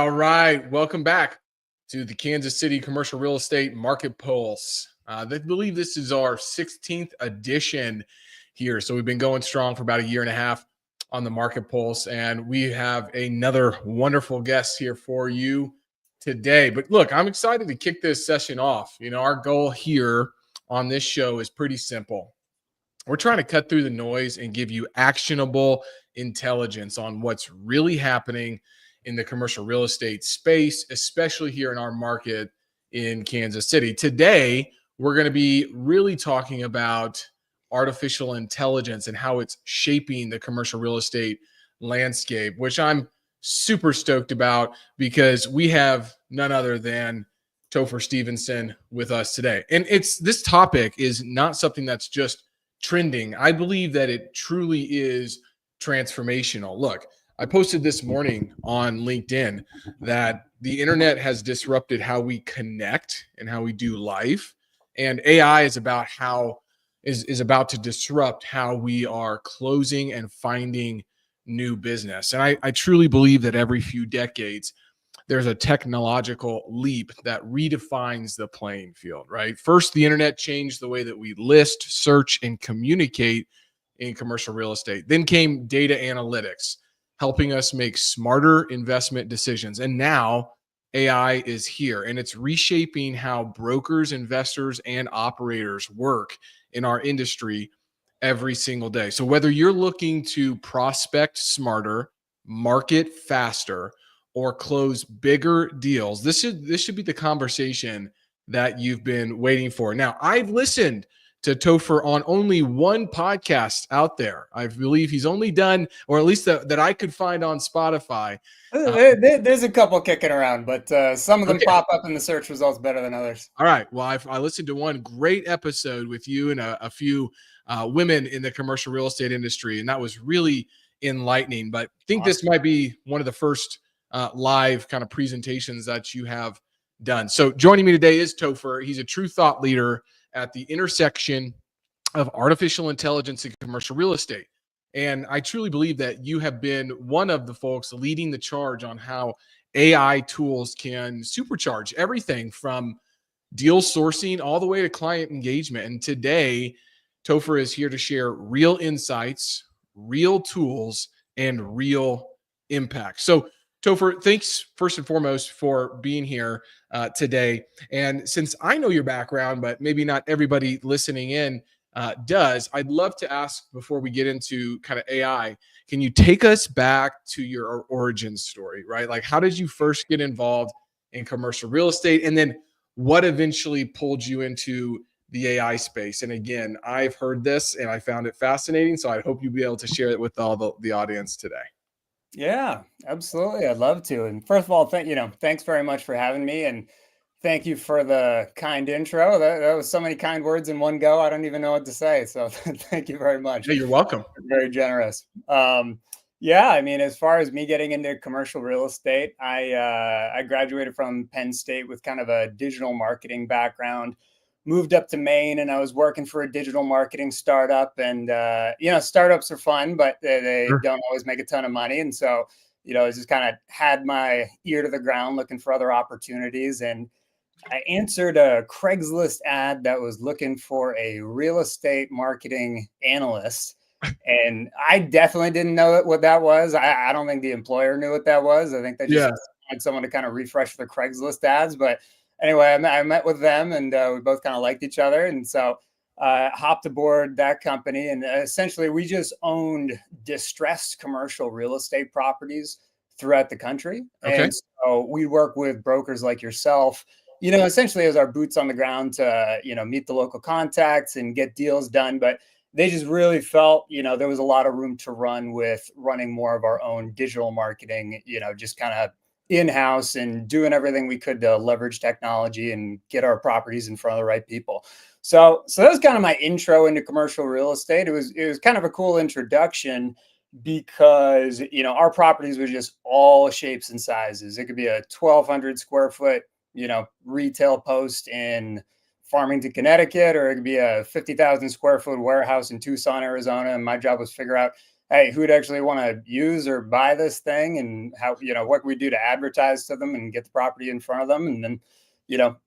All right. Welcome back to the Kansas City Commercial Real Estate Market Pulse. I believe this is our 16th edition here. So we've been going strong for about a year and a half on the Market Pulse, and we have another wonderful guest here for you today. But look, I'm excited to kick this session off. Our goal here on this show is pretty simple. We're trying to cut through the noise and give you actionable intelligence on what's really happening in the commercial real estate space, especially here in our market in Kansas City. Today, we're going to be really talking about artificial intelligence and how it's shaping the commercial real estate landscape, which I'm super stoked about because we have none other than Topher Stephenson with us today. And this topic is not something that's just trending. I believe that it truly is transformational. Look, I posted this morning on LinkedIn that the internet has disrupted how we connect and how we do life. And AI is about about to disrupt how we are closing and finding new business. And I truly believe that every few decades, there's a technological leap that redefines the playing field, right? First, the internet changed the way that we list, search, and communicate in commercial real estate. Then came data analytics, helping us make smarter investment decisions. And now AI is here, and it's reshaping how brokers, investors, and operators work in our industry every single day. So whether you're looking to prospect smarter, market faster, or close bigger deals, this should be the conversation that you've been waiting for. Now, I've listened to Topher on only one podcast out there. I believe he's only done, or at least that I could find on Spotify. There's a couple kicking around, but some of them pop up in the search results better than others. All right. Well, I listened to one great episode with you and a few women in the commercial real estate industry, and that was really enlightening. But I think This might be one of the first live kind of presentations that you have done. So joining me today is Topher. He's a true thought leader at the intersection of artificial intelligence and commercial real estate. And I truly believe that you have been one of the folks leading the charge on how AI tools can supercharge everything from deal sourcing all the way to client engagement. And today, Topher is here to share real insights, real tools, and real impact. So Topher, thanks first and foremost for being here today. And since I know your background, but maybe not everybody listening in does, I'd love to ask before we get into kind of AI, can you take us back to your origin story, right? Like, how did you first get involved in commercial real estate? And then what eventually pulled you into the AI space? And again, I've heard this and I found it fascinating. So I hope you'll be able to share it with all the audience today. Yeah, absolutely. I'd love to. And first of all, thanks very much for having me. And thank you for the kind intro. That was so many kind words in one go. I don't even know what to say. So thank you very much. Hey, you're welcome. Very generous. Yeah, I mean, as far as me getting into commercial real estate, I graduated from Penn State with kind of a digital marketing background. Moved up to Maine, and I was working for a digital marketing startup. And startups are fun, but they don't always make a ton of money. And so, I just kind of had my ear to the ground looking for other opportunities. And I answered a Craigslist ad that was looking for a real estate marketing analyst. And I definitely didn't know what that was. I don't think the employer knew what that was. I think they just had someone to kind of refresh their Craigslist ads. But anyway, I met with them, and we both kind of liked each other. And so hopped aboard that company. And essentially, we just owned distressed commercial real estate properties throughout the country. Okay. And so we work with brokers like yourself, essentially as our boots on the ground to, meet the local contacts and get deals done. But they just really felt, there was a lot of room to run with running more of our own digital marketing, just kind of in-house and doing everything we could to leverage technology and get our properties in front of the right people. So that was kind of my intro into commercial real estate. It was kind of a cool introduction because, our properties were just all shapes and sizes. It could be a 1,200 square foot, retail post in Farmington, Connecticut, or it could be a 50,000 square foot warehouse in Tucson, Arizona. And my job was figure out hey, who'd actually want to use or buy this thing, and how, what we do to advertise to them and get the property in front of them, and then,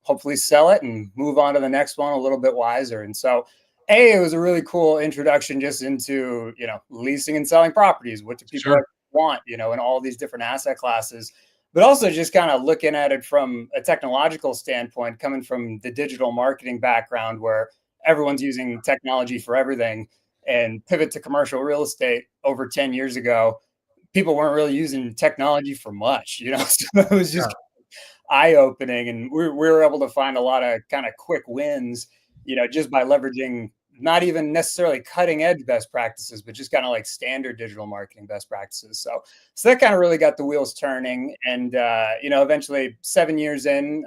hopefully sell it and move on to the next one a little bit wiser. And so, it was a really cool introduction just into, leasing and selling properties. What do people Sure. want, in all these different asset classes? But also just kind of looking at it from a technological standpoint, coming from the digital marketing background where everyone's using technology for everything, and pivot to commercial real estate over 10 years ago, people weren't really using technology for much, so it was Yeah. just eye opening. And we were able to find a lot of kind of quick wins, just by leveraging not even necessarily cutting edge best practices, but just kind of like standard digital marketing best practices. So that kind of really got the wheels turning. And, eventually 7 years in,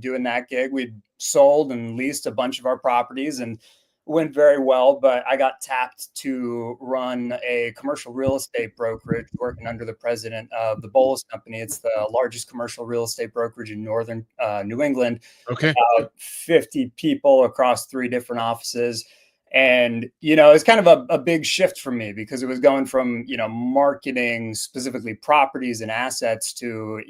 doing that gig, we sold and leased a bunch of our properties, and went very well. But I got tapped to run a commercial real estate brokerage working under the president of the Bowles Company. It's the largest commercial real estate brokerage in northern New England, Okay. about 50 people across 3 different offices. And, it's kind of a big shift for me, because it was going from, marketing specifically properties and assets to,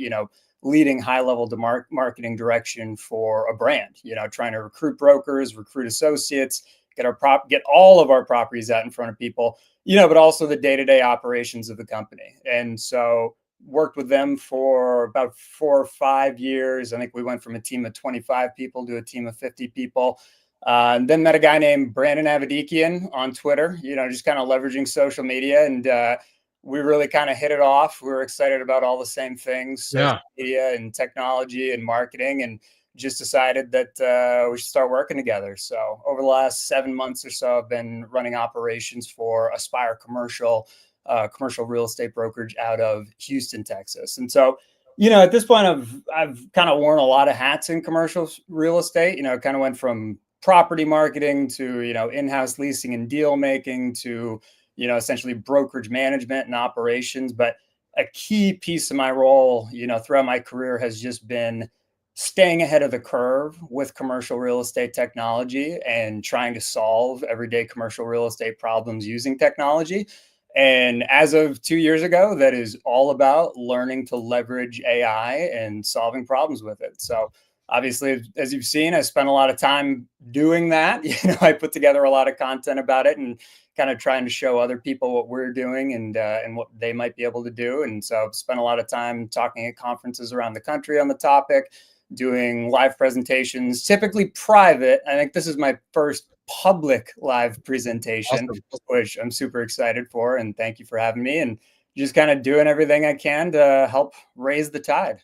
leading high level marketing direction for a brand, trying to recruit brokers, recruit associates, get all of our properties out in front of people, but also the day-to-day operations of the company. And so worked with them for about 4 or 5 years. I think we went from a team of 25 people to a team of 50 people. And then met a guy named Brandon Avedikian on Twitter, just kind of leveraging social media. And we really kind of hit it off. We were excited about all the same things, social Yeah. media and technology and marketing, and just decided that we should start working together. So over the last 7 months or so, I've been running operations for Aspire commercial real estate brokerage out of Houston, Texas. And so, at this point, I've kind of worn a lot of hats in commercial real estate. Kind of went from property marketing to, in-house leasing and deal making to, essentially brokerage management and operations. But a key piece of my role, throughout my career has just been staying ahead of the curve with commercial real estate technology and trying to solve everyday commercial real estate problems using technology. And as of 2 years ago, that is all about learning to leverage AI and solving problems with it. So obviously, as you've seen, I spent a lot of time doing that. I put together a lot of content about it and kind of trying to show other people what we're doing, and what they might be able to do. And so I've spent a lot of time talking at conferences around the country on the topic, doing live presentations, typically private. I think this is my first public live presentation, Awesome. which I'm super excited for. And thank you for having me, and just kind of doing everything I can to help raise the tide.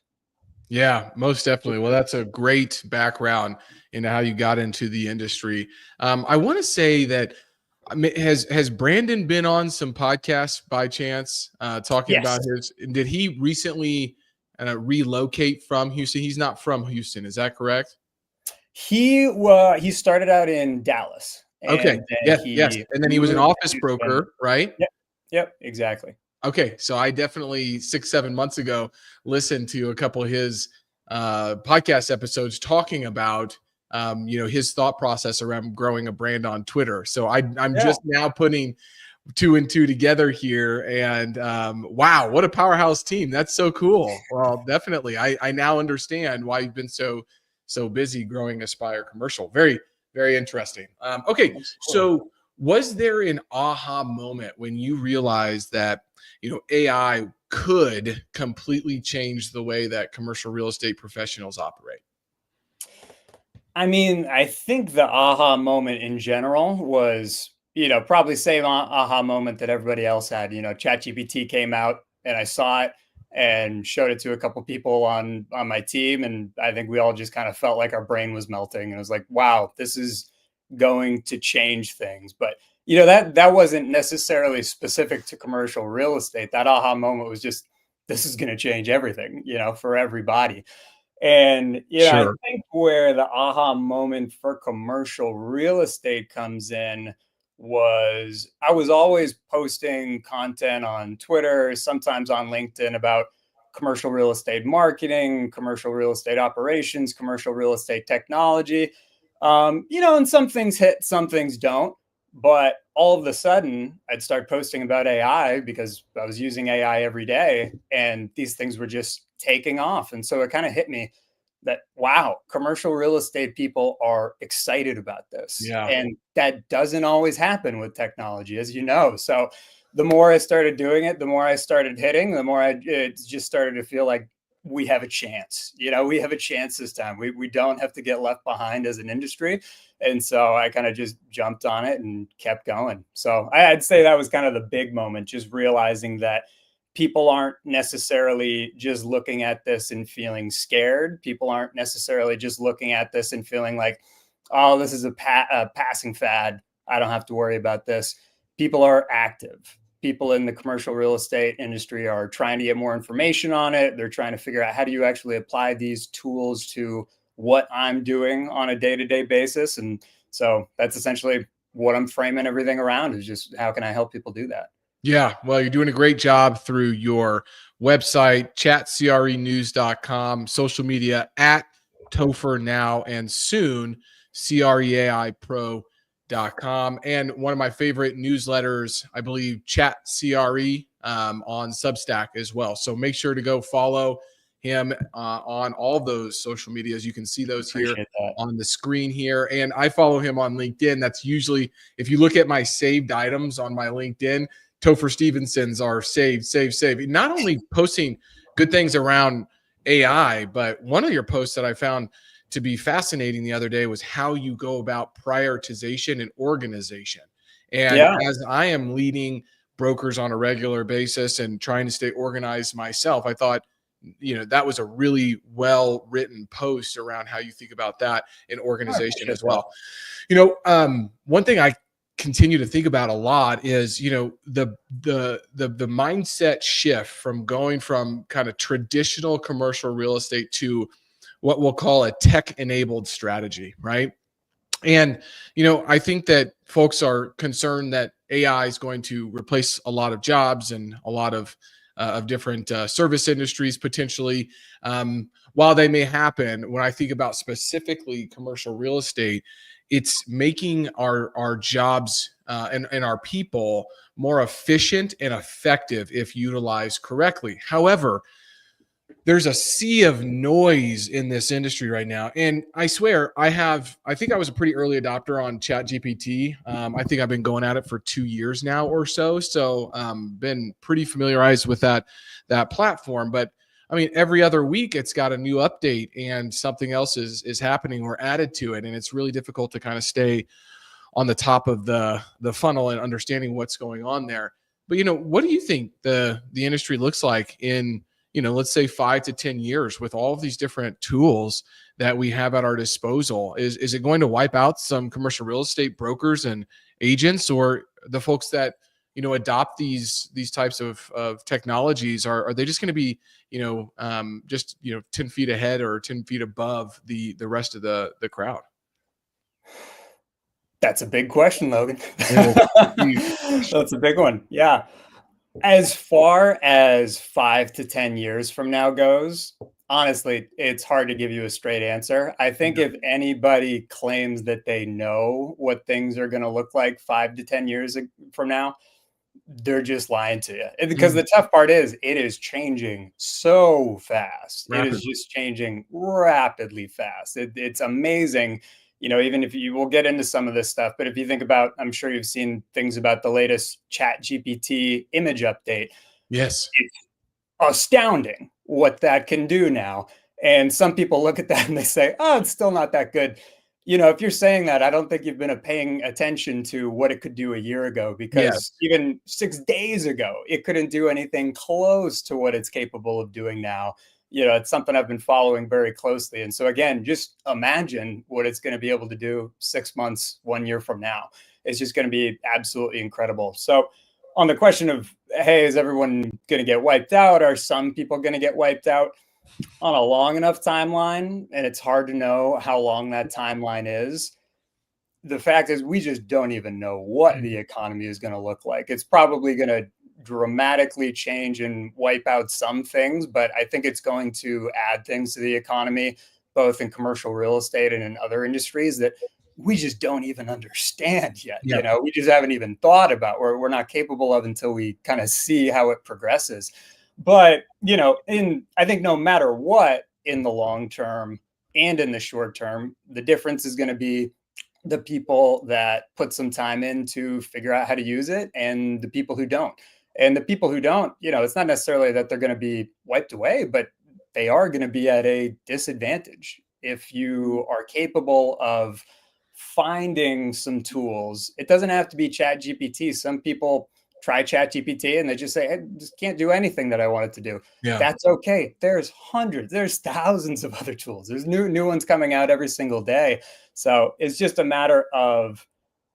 Yeah, most definitely. Well, that's a great background into how you got into the industry. I want to say that has Brandon been on some podcasts by chance, talking Yes. about his? Did he recently relocate from Houston? He's not from Houston, is that correct? He started out in Dallas, Okay. and then Yes. Yes. he And then he was an moved office to Houston. broker, right? Yep. Yep. Exactly. Okay, so I definitely 6, 7 months ago listened to a couple of his podcast episodes talking about his thought process around growing a brand on Twitter. So I'm Yeah. just now putting 2 and 2 together here, and wow, what a powerhouse team! That's so cool. Well, definitely, I now understand why you've been so busy growing Aspire Commercial. Very very interesting. Okay, Absolutely. so was there an aha moment when you realized that AI could completely change the way that commercial real estate professionals operate? I mean, I think the aha moment in general was, probably same aha moment that everybody else had. ChatGPT came out, and I saw it and showed it to a couple people on my team, and I think we all just kind of felt like our brain was melting, and it was like, wow, this is going to change things. But that wasn't necessarily specific to commercial real estate. That aha moment was just, this is going to change everything, for everybody. And, I Sure. think where the aha moment for commercial real estate comes in was I was always posting content on Twitter, sometimes on LinkedIn, about commercial real estate marketing, commercial real estate operations, commercial real estate technology. And some things hit, some things don't. But all of a sudden, I'd start posting about AI because I was using AI every day, and these things were just taking off. And so it kind of hit me that, wow, commercial real estate people are excited about this. Yeah. And that doesn't always happen with technology, as you know. So the more I started doing it, the more I started hitting, the more it just started to feel like we have a chance. We have a chance this time. We don't have to get left behind as an industry. And so I kind of just jumped on it and kept going. So I'd say that was kind of the big moment, just realizing that people aren't necessarily just looking at this and feeling scared. People aren't necessarily just looking at this and feeling like, oh, this is a passing fad. I don't have to worry about this. People are active. People in the commercial real estate industry are trying to get more information on it. They're trying to figure out, how do you actually apply these tools to what I'm doing on a day-to-day basis? And so that's essentially what I'm framing everything around, is just, how can I help people do that? Yeah, well, you're doing a great job through your website, chatcrenews.com, social media at Topher now, and soon CREAIPro.com. And one of my favorite newsletters, I believe, Chat CRE on Substack as well. So make sure to go follow him on all those social medias. You can see those here Appreciate that. on the screen here. And I follow him on LinkedIn. That's usually, if you look at my saved items on my LinkedIn, Topher Stephenson's are saved. Not only posting good things around AI, but one of your posts that I found to be fascinating the other day was how you go about prioritization and organization. And Yeah. as I am leading brokers on a regular basis and trying to stay organized myself, I thought, that was a really well written post around how you think about that in organization as well. One thing I continue to think about a lot is the mindset shift from going from kind of traditional commercial real estate to what we'll call a tech enabled strategy, right? And I think that folks are concerned that AI is going to replace a lot of jobs and a lot of different service industries potentially. While they may happen, when I think about specifically commercial real estate, it's making our jobs and our people more efficient and effective if utilized correctly. However, there's a sea of noise in this industry right now. And I swear, I think I was a pretty early adopter on ChatGPT. I think I've been going at it for 2 years now or so. So been pretty familiarized with that platform. But I mean, every other week it's got a new update and something else is happening or added to it. And it's really difficult to kind of stay on the top of the funnel and understanding what's going on there. But what do you think the industry looks like in, let's say 5 to 10 years with all of these different tools that we have at our disposal? Is it going to wipe out some commercial real estate brokers and agents, or the folks that adopt these types of technologies? Are they just going to be just 10 feet ahead or 10 feet above the rest of the crowd? That's a big question, Logan. Yeah. That's a big one. Yeah. As far as 5 to 10 years from now goes, honestly, it's hard to give you a straight answer. I think if anybody claims that they know what things are going to look like 5 to 10 years from now, they're just lying to you. Because the tough part is, it is changing so fast. It is just changing rapidly fast. It's amazing. Even if we'll get into some of this stuff, but if you think about, I'm sure you've seen things about the latest ChatGPT image update. Yes. It's astounding what that can do now. And some people look at that and they say, oh, it's still not that good. If you're saying that, I don't think you've been paying attention to what it could do a year ago, because even 6 days ago, it couldn't do anything close to what it's capable of doing now. It's something I've been following very closely. And so again, just imagine what it's going to be able to do 6 months, 1 year from now. It's just going to be absolutely incredible. So on the question of, hey, is everyone going to get wiped out? Are some people going to get wiped out? On a long enough timeline, and it's hard to know how long that timeline is. The fact is, we just don't even know what the economy is going to look like. It's probably going to dramatically change and wipe out some things, but I think it's going to add things to the economy, both in commercial real estate and in other industries that we just don't even understand yet. Yeah. We just haven't even thought about, or we're not capable of until we kind of see how it progresses. But, I think no matter what, in the long term and in the short term, the difference is going to be the people that put some time in to figure out how to use it and the people who don't. And the people who don't, it's not necessarily that they're going to be wiped away, but they are going to be at a disadvantage. If you are capable of finding some tools, it doesn't have to be ChatGPT. Some people try ChatGPT and they just say, I just can't do anything that I want it to do. Yeah. That's okay. There's hundreds, there's thousands of other tools. There's new ones coming out every single day. So it's just a matter of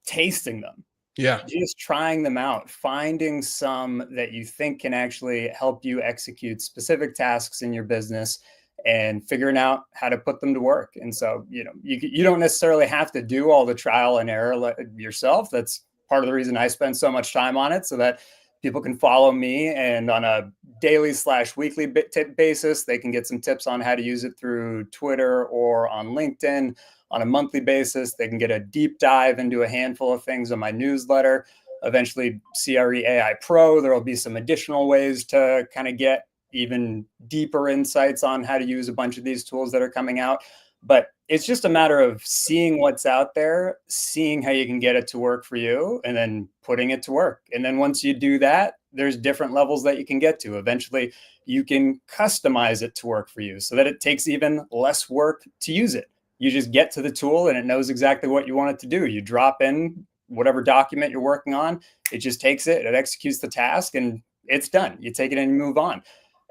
tasting them. Yeah. Just trying them out, finding some that you think can actually help you execute specific tasks in your business and figuring out how to put them to work. And so, you don't necessarily have to do all the trial and error yourself. That's part of the reason I spend so much time on it, so that people can follow me, and on a daily/weekly basis, they can get some tips on how to use it through Twitter or on LinkedIn. On a monthly basis, they can get a deep dive into a handful of things on my newsletter. Eventually, CRE AI Pro, there will be some additional ways to kind of get even deeper insights on how to use a bunch of these tools that are coming out. But it's just a matter of seeing what's out there, seeing how you can get it to work for you, and then putting it to work. And then once you do that, there's different levels that you can get to. Eventually, you can customize it to work for you so that it takes even less work to use it. You just get to the tool and it knows exactly what you want it to do. You drop in whatever document you're working on, it just takes it, it executes the task, and it's done. You take it and you move on.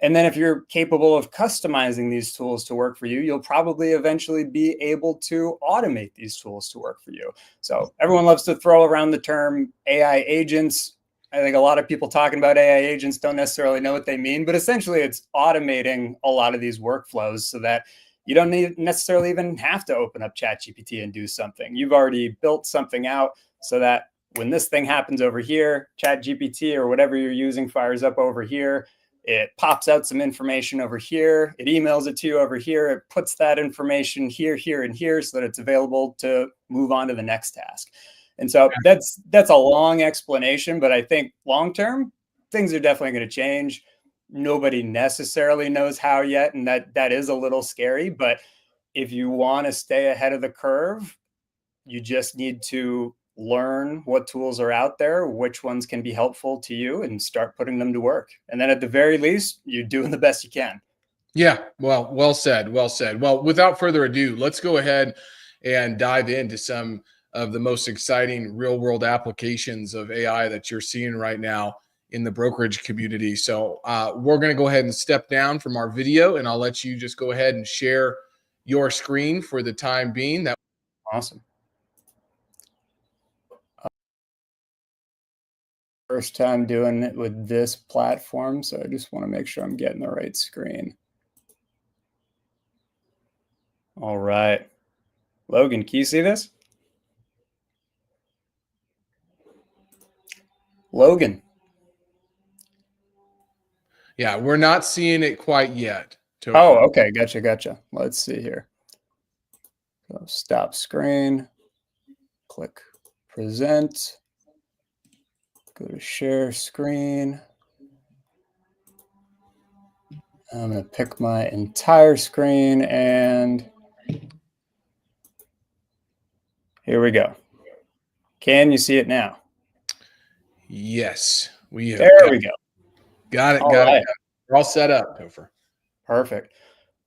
And then if you're capable of customizing these tools to work for you, you'll probably eventually be able to automate these tools to work for you. So everyone loves to throw around the term AI agents. I think a lot of people talking about AI agents don't necessarily know what they mean, but essentially it's automating a lot of these workflows so that you don't necessarily even have to open up ChatGPT and do something. You've already built something out so that when this thing happens over here, ChatGPT or whatever you're using fires up over here. It pops out some information over here. It emails it to you over here. It puts that information here, here, and here so that it's available to move on to the next task. And so that's a long explanation, but I think long-term, things are definitely going to change. Nobody necessarily knows how yet, and that is a little scary. But if you want to stay ahead of the curve, you just need to learn what tools are out there, which ones can be helpful to you, and start putting them to work. And then at the very least, you're doing the best you can. Yeah. Well said. Well said. Well, without further ado, let's go ahead and dive into some of the most exciting real world applications of AI that you're seeing right now in the brokerage community. So we're going to go ahead and step down from our video, and I'll let you just go ahead and share your screen for the time being. That Awesome. First time doing it with this platform, so I just want to make sure I'm getting the right screen. All right. Logan, can you see this? Logan. Yeah, we're not seeing it quite yet. Topher. Oh, okay. Gotcha. Let's see here. So stop screen. Click present. Go to share screen. I'm going to pick my entire screen, and here we go. Can you see it now? Yes, we have. There we go. Got it. It. We're all set up, Topher. Perfect.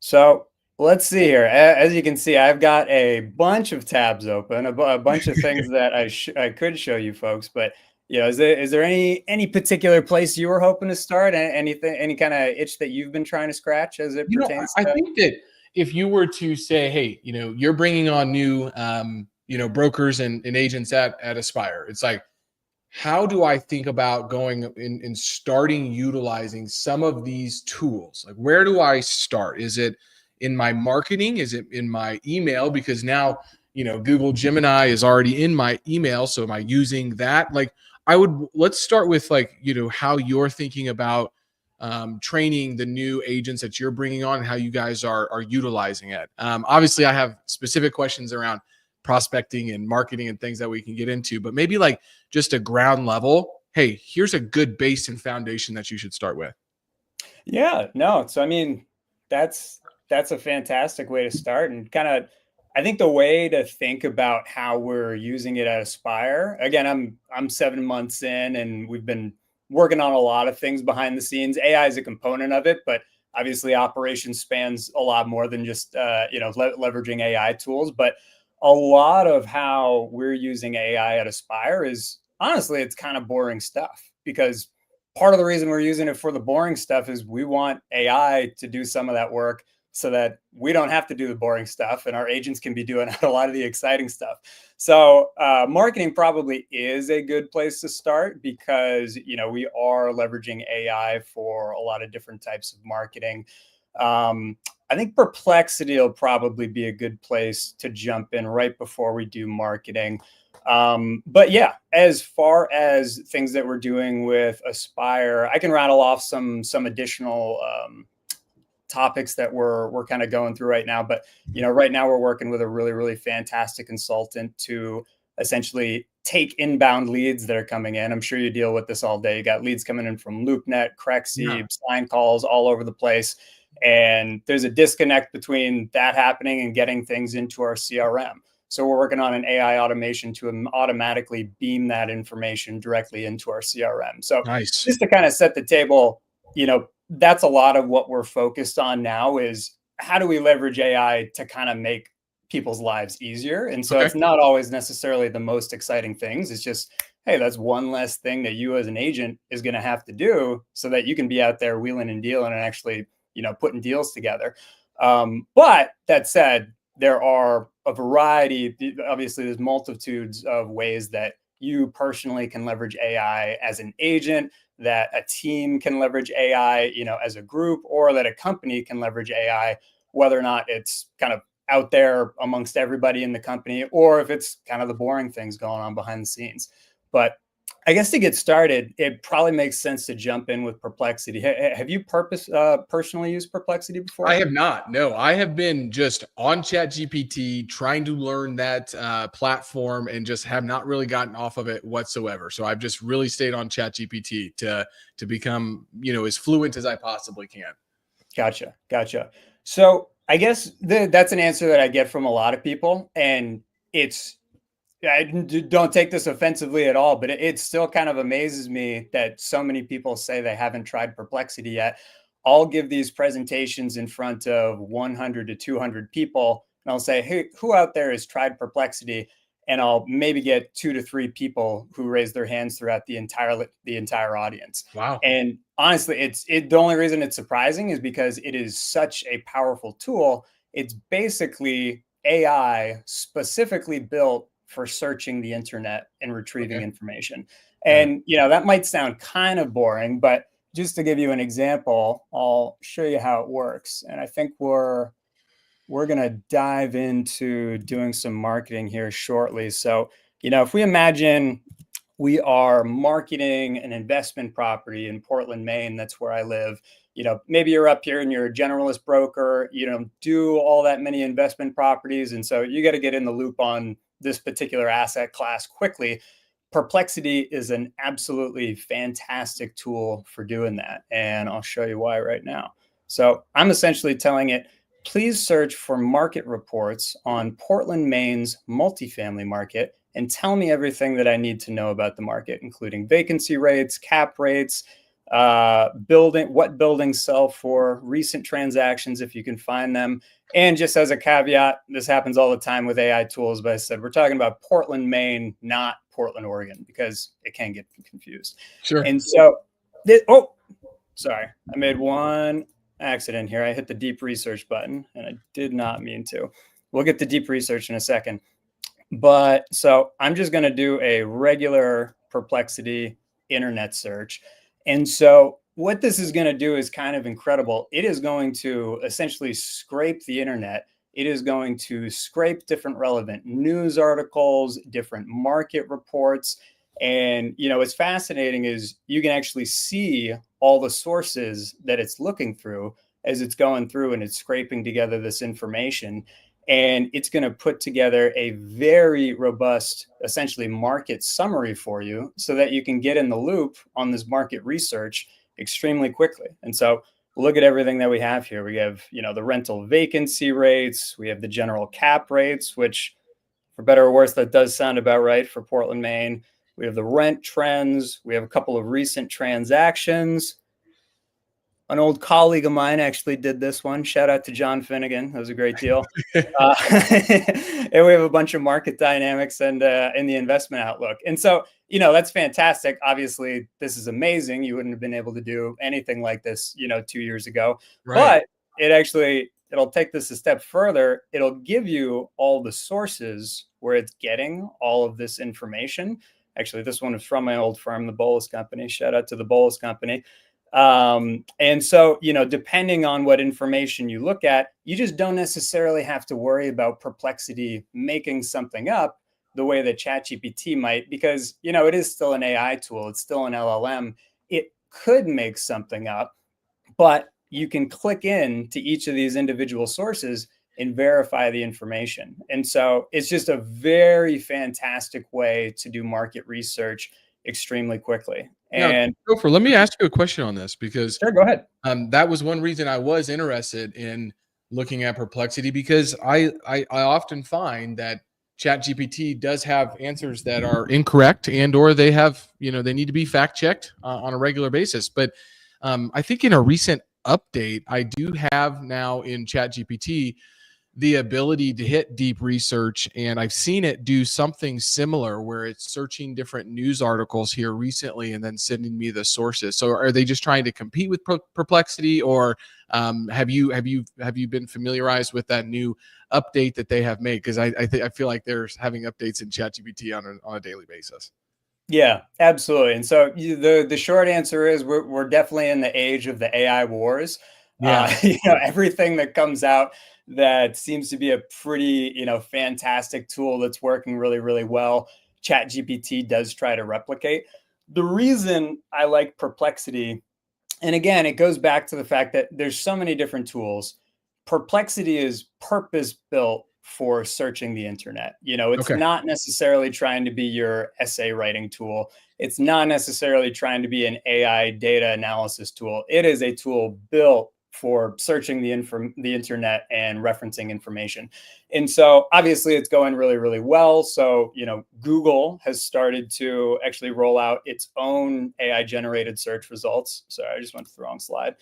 So let's see here. As you can see, I've got a bunch of tabs open, a bunch of things that I could show you folks. But is there any particular place you were hoping to start? Any kind of itch that you've been trying to scratch as it pertains? I think that if you were to say, hey, you're bringing on new, brokers and agents at Aspire, it's like, how do I think about going and starting utilizing some of these tools? Like, where do I start? Is it in my marketing? Is it in my email? Because now, Google Gemini is already in my email. So am I using that? Like, let's start with how you're thinking about training the new agents that you're bringing on and how you guys are utilizing it. Obviously, I have specific questions around prospecting and marketing and things that we can get into, but maybe like just a ground level. Hey, here's a good base and foundation that you should start with. Yeah, no. So I mean, that's that's a fantastic way to start, and kind of I think the way to think about how we're using it at Aspire. Again, I'm 7 months in, and we've been working on a lot of things behind the scenes. AI is a component of it, but obviously operations spans a lot more than just leveraging AI tools. But a lot of how we're using AI at Aspire is honestly it's kind of boring stuff, because part of the reason we're using it for the boring stuff is we want AI to do some of that work so that we don't have to do the boring stuff and our agents can be doing a lot of the exciting stuff. So marketing probably is a good place to start, because we are leveraging AI for a lot of different types of marketing. I think Perplexity will probably be a good place to jump in right before we do marketing. But yeah, as far as things that we're doing with Aspire, I can rattle off some additional topics that we're kind of going through right now. But right now we're working with a really fantastic consultant to essentially take inbound leads that are coming in. I'm sure you deal with this all day. You got leads coming in from LoopNet, Yeah. Crexy, sign calls all over the place. And there's a disconnect between that happening and getting things into our CRM. So we're working on an AI automation to automatically beam that information directly into our CRM. So Nice. just to kind of set the table, that's a lot of what we're focused on now is how do we leverage AI to kind of make people's lives easier? And so Okay. it's not always necessarily the most exciting things. It's just, hey, that's one less thing that you as an agent is going to have to do so that you can be out there wheeling and dealing and actually, putting deals together. But that said, there are a variety, obviously there's multitudes of ways that you personally can leverage AI as an agent, that a team can leverage AI, as a group, or that a company can leverage AI, whether or not it's kind of out there amongst everybody in the company, or if it's kind of the boring things going on behind the scenes. But I guess to get started, it probably makes sense to jump in with Perplexity. Have you personally used Perplexity I before? have not. No, I have been just on ChatGPT trying to learn that platform and just have not really gotten off of it whatsoever. So I've just really stayed on ChatGPT to become, as fluent as I possibly can. Gotcha. So I guess that's an answer that I get from a lot of people, and it's don't take this offensively at all, but it still kind of amazes me that so many people say they haven't tried Perplexity yet. I'll give these presentations in front of 100 to 200 people, and I'll say, "Hey, who out there has tried Perplexity?" And I'll maybe get 2 to 3 people who raise their hands throughout the entire audience. Wow. And honestly, the only reason it's surprising is because it is such a powerful tool. It's basically AI specifically built for searching the internet and retrieving Okay. information. Got it. And that might sound kind of boring, but just to give you an example, I'll show you how it works. And I think we're going to dive into doing some marketing here shortly. So, if we imagine we are marketing an investment property in Portland, Maine. That's where I live. Maybe you're up here and you're a generalist broker. You don't do all that many investment properties. And so you got to get in the loop on this particular asset class quickly. Perplexity is an absolutely fantastic tool for doing that. And I'll show you why right now. So I'm essentially telling it, please search for market reports on Portland, Maine's multifamily market and tell me everything that I need to know about the market, including vacancy rates, cap rates, what buildings sell for, recent transactions if you can find them. And just as a caveat, this happens all the time with AI tools, but I said we're talking about Portland, Maine, not Portland, Oregon, because it can get confused. Sure. And so, sorry, I made one accident here. I hit the deep research button and I did not mean to. We'll get to deep research in a second. But so I'm just going to do a regular Perplexity internet search. And so what this is going to do is kind of incredible. It is going to essentially scrape the internet. It is going to scrape different relevant news articles, different market reports. And, what's fascinating is you can actually see all the sources that it's looking through as it's going through and it's scraping together this information. and it's going to put together a very robust, essentially market summary for you so that you can get in the loop on this market research extremely quickly. And so look at everything that we have here. We have, the rental vacancy rates, we have the general cap rates, which for better or worse, that does sound about right for Portland, Maine. We have the rent trends. We have a couple of recent transactions. An old colleague of mine actually did this one. Shout out to John Finnegan. That was a great deal. And we have a bunch of market dynamics and in the investment outlook. And so, that's fantastic. Obviously, this is amazing. You wouldn't have been able to do anything like this, 2 years ago. Right. But it'll take this a step further. It'll give you all the sources where it's getting all of this information. Actually, this one is from my old firm, the Bolus Company. Shout out to the Bolus Company. And so, depending on what information you look at, you just don't necessarily have to worry about Perplexity making something up the way that ChatGPT might, because, it is still an AI tool. It's still an LLM. It could make something up, but you can click in to each of these individual sources and verify the information. And so it's just a very fantastic way to do market research extremely quickly. And now, Topher, let me ask you a question on this, because sure, go ahead. that was one reason I was interested in looking at Perplexity, because I often find that ChatGPT does have answers that are incorrect, and or they have, they need to be fact checked on a regular basis. But I think in a recent update, I do have now in ChatGPT the ability to hit deep research, and I've seen it do something similar where it's searching different news articles here recently and then sending me the sources. So are they just trying to compete with Perplexity, or have you been familiarized with that new update that they have made? Because I feel like they're having updates in ChatGPT on a daily basis. Yeah, absolutely. And so the short answer is we're definitely in the age of the AI wars. Yeah. Everything that comes out that seems to be a pretty, fantastic tool that's working really, really well, ChatGPT does try to replicate. The reason I like Perplexity, and again, it goes back to the fact that there's so many different tools. Perplexity is purpose-built for searching the internet. It's Okay. not necessarily trying to be your essay writing tool. It's not necessarily trying to be an AI data analysis tool. It is a tool built for searching the internet and referencing information. And so obviously it's going really, really well. So, Google has started to actually roll out its own AI generated search results. Sorry, I just went to the wrong slide.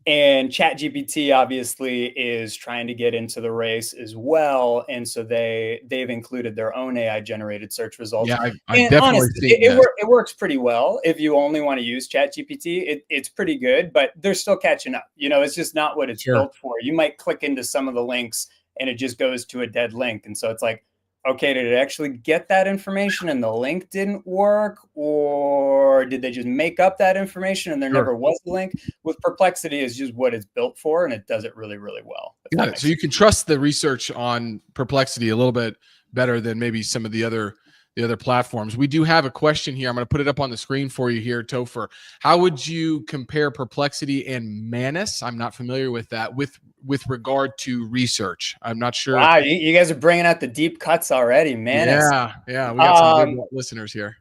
And ChatGPT obviously is trying to get into the race as well, and so they've included their own AI generated search results. Yeah, I've And definitely honestly, seen that. it works pretty well if you only want to use ChatGPT. It's pretty good, but they're still catching up. It's just not what it's Sure. built for. You might click into some of the links and it just goes to a dead link, and so it's like, okay, did it actually get that information and the link didn't work? Or did they just make up that information and there Sure. never was a link? With Perplexity is just what it's built for, and it does it really, really well. Got it. So you can trust the research on Perplexity a little bit better than maybe some of the other platforms. We do have a question here. I'm going to put it up on the screen for you here, Topher. How would you compare Perplexity and Manus? I'm not familiar with that with regard to research. I'm not sure. Wow, you guys are bringing out the deep cuts already, man. Yeah. We got some good listeners here.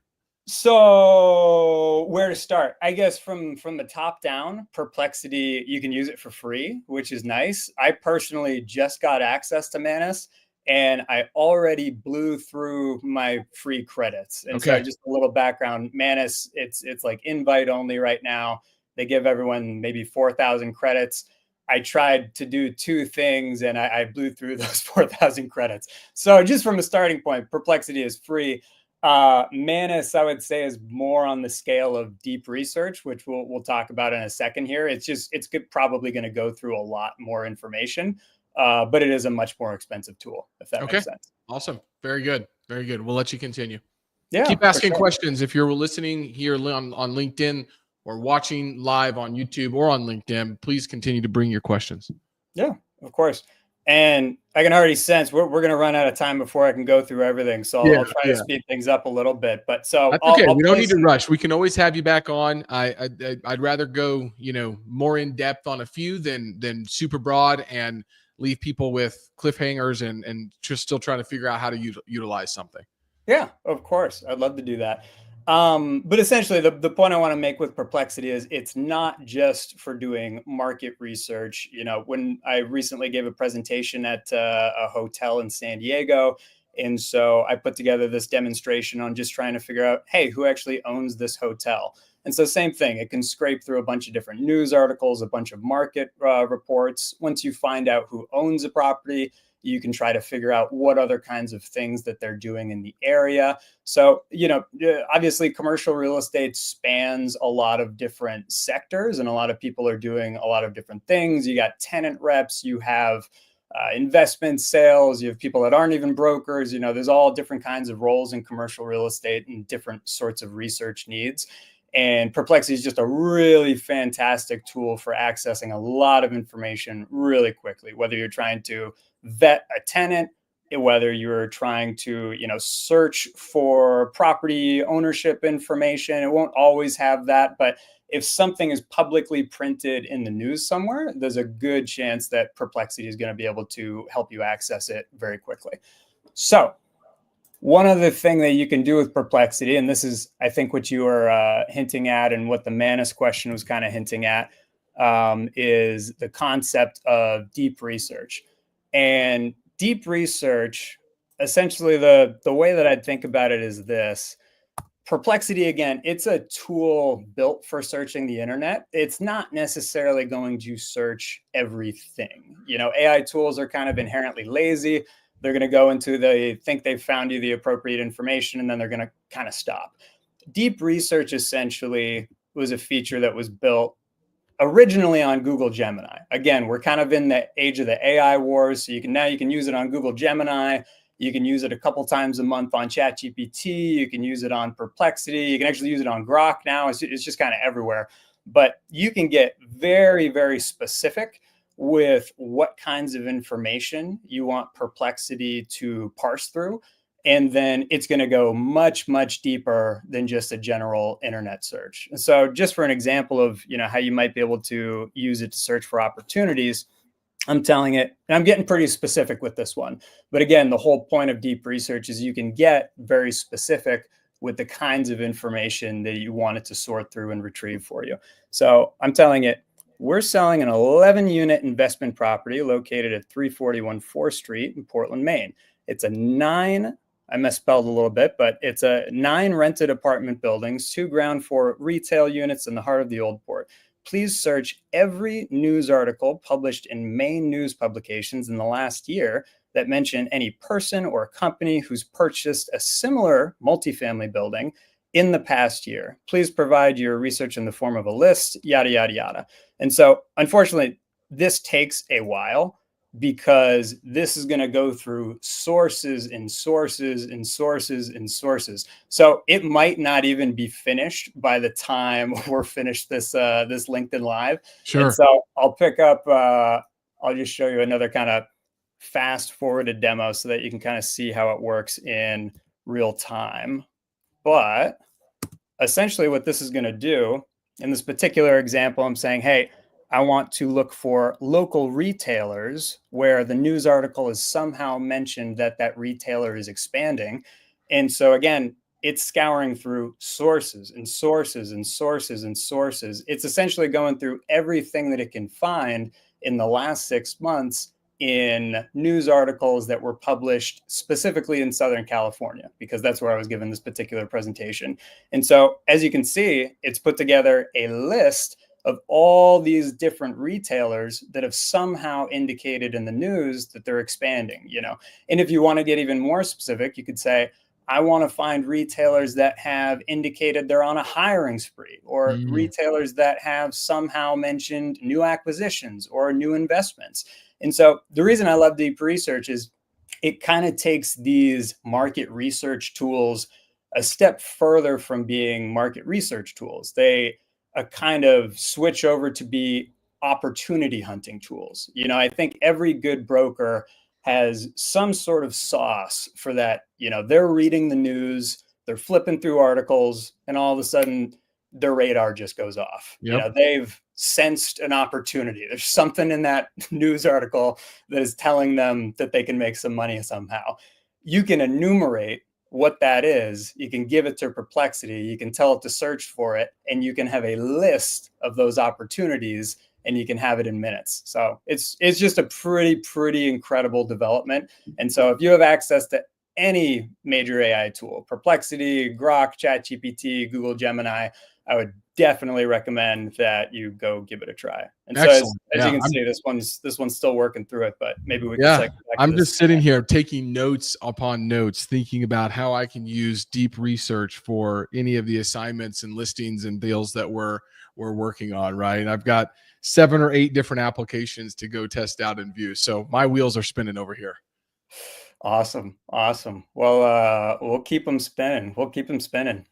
So where to start? I guess from the top down, Perplexity, you can use it for free, which is nice. I personally just got access to Manus, and I already blew through my free credits. And so just a little background, Manus, it's like invite only right now. They give everyone maybe 4,000 credits. I tried to do two things and I blew through those 4,000 credits. So just from a starting point, Perplexity is free. Manus, I would say, is more on the scale of deep research, which we'll talk about in a second here. It's probably going to go through a lot more information, but it is a much more expensive tool, if that makes sense. Awesome. Very good. Very good. We'll let you continue. Yeah. Keep asking questions. If you're listening here on LinkedIn or watching live on YouTube or on LinkedIn, please continue to bring your questions. Yeah, of course. And I can already sense we're going to run out of time before I can go through everything. So I'll try to speed things up a little bit. But so that's okay. We don't need to rush. We can always have you back on. I'd rather go, more in depth on a few than super broad. And leave people with cliffhangers and just still trying to figure out how to utilize something. Yeah, of course. I'd love to do that. But essentially, the point I want to make with Perplexity is it's not just for doing market research. When I recently gave a presentation at a hotel in San Diego, and so I put together this demonstration on just trying to figure out, hey, who actually owns this hotel? And so same thing, it can scrape through a bunch of different news articles, a bunch of market reports. Once you find out who owns a property, you can try to figure out what other kinds of things that they're doing in the area. So, obviously commercial real estate spans a lot of different sectors, and a lot of people are doing a lot of different things. You got tenant reps, you have investment sales, you have people that aren't even brokers. There's all different kinds of roles in commercial real estate and different sorts of research needs. And Perplexity is just a really fantastic tool for accessing a lot of information really quickly, whether you're trying to vet a tenant, whether you're trying to, search for property ownership information. It won't always have that, but if something is publicly printed in the news somewhere, there's a good chance that Perplexity is going to be able to help you access it very quickly. So one other thing that you can do with Perplexity, and this is, I think, what you were hinting at and what the Manus question was kind of hinting at, is the concept of deep research. And deep research, essentially the way that I'd think about it is this. Perplexity, again, it's a tool built for searching the internet. It's not necessarily going to search everything. AI tools are kind of inherently lazy. They're going to go into, they think they've found you the appropriate information, and then they're going to kind of stop. Deep research essentially was a feature that was built originally on Google Gemini. Again, we're kind of in the age of the AI wars. So you can use it on Google Gemini. You can use it a couple times a month on ChatGPT. You can use it on Perplexity. You can actually use it on Grok now. It's just kind of everywhere. But you can get very, very specific with what kinds of information you want Perplexity to parse through. And then it's going to go much, much deeper than just a general internet search. And so just for an example of, how you might be able to use it to search for opportunities, I'm telling it, and I'm getting pretty specific with this one. But again, the whole point of deep research is you can get very specific with the kinds of information that you want it to sort through and retrieve for you. So I'm telling it, we're selling an 11-unit investment property located at 341 4th Street in Portland, Maine. It's a 9, I misspelled a little bit, but it's a 9 rented apartment buildings, 2 ground floor retail units in the heart of the Old Port. Please search every news article published in Maine news publications in the last year that mention any person or company who's purchased a similar multifamily building in the past year. Please provide your research in the form of a list, yada, yada, yada. And so, unfortunately, this takes a while because this is going to go through sources and sources and sources and sources. So it might not even be finished by the time we're finished this LinkedIn Live. Sure. And so I'll pick up, I'll just show you another kind of fast forwarded demo so that you can kind of see how it works in real time. But essentially what this is going to do, in this particular example, I'm saying, hey, I want to look for local retailers where the news article is somehow mentioned that that retailer is expanding. And so again, it's scouring through sources and sources and sources and sources. It's essentially going through everything that it can find in the last 6 months in news articles that were published specifically in Southern California, because that's where I was given this particular presentation. And so as you can see, it's put together a list of all these different retailers that have somehow indicated in the news that they're expanding, And if you want to get even more specific, you could say, I want to find retailers that have indicated they're on a hiring spree, or retailers that have somehow mentioned new acquisitions or new investments. And so the reason I love deep research is it kind of takes these market research tools a step further from being market research tools. They kind of switch over to be opportunity hunting tools. I think every good broker has some sort of sauce for that. They're reading the news, they're flipping through articles, and all of a sudden their radar just goes off. Yep. sensed an opportunity. There's something in that news article that is telling them that they can make some money somehow. You can enumerate what that is. You can give it to Perplexity. You can tell it to search for it, and you can have a list of those opportunities, and you can have it in minutes. So it's just a pretty incredible development. And so if you have access to any major AI tool, Perplexity, Grok, ChatGPT, Google Gemini, I would definitely recommend that you go give it a try. And so Excellent. as you Yeah. can see, this one's still working through it, but maybe we can Yeah, cycle back to I'm this just sitting here taking notes upon notes, thinking about how I can use deep research for any of the assignments and listings and deals that we're working on, right? And I've got 7 or 8 different applications to go test out and view. So my wheels are spinning over here. Awesome. Awesome. Well, we'll keep them spinning. We'll keep them spinning.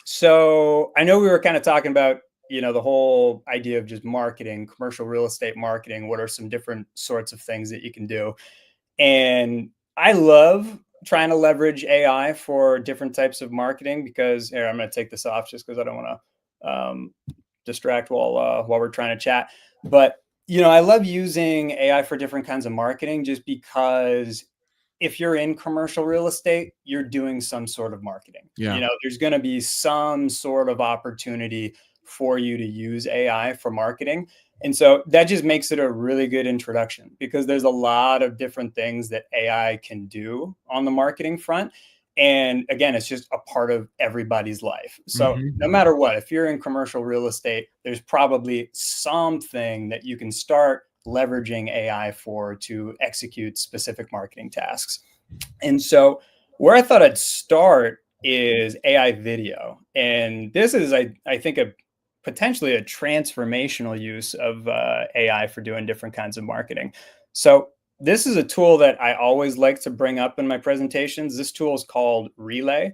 So I know we were kind of talking about, the whole idea of just marketing, commercial real estate marketing. What are some different sorts of things that you can do? And I love trying to leverage AI for different types of marketing because here, I'm going to take this off just because I don't want to distract while we're trying to chat. But I love using AI for different kinds of marketing just because if you're in commercial real estate, you're doing some sort of marketing. Yeah. There's going to be some sort of opportunity for you to use AI for marketing. And so that just makes it a really good introduction because there's a lot of different things that AI can do on the marketing front. And again, it's just a part of everybody's life. So no matter what, if you're in commercial real estate, there's probably something that you can start leveraging AI for to execute specific marketing tasks. And so where I thought I'd start is AI video. And this is, I think, potentially a transformational use of AI for doing different kinds of marketing. So this is a tool that I always like to bring up in my presentations. This tool is called Relay.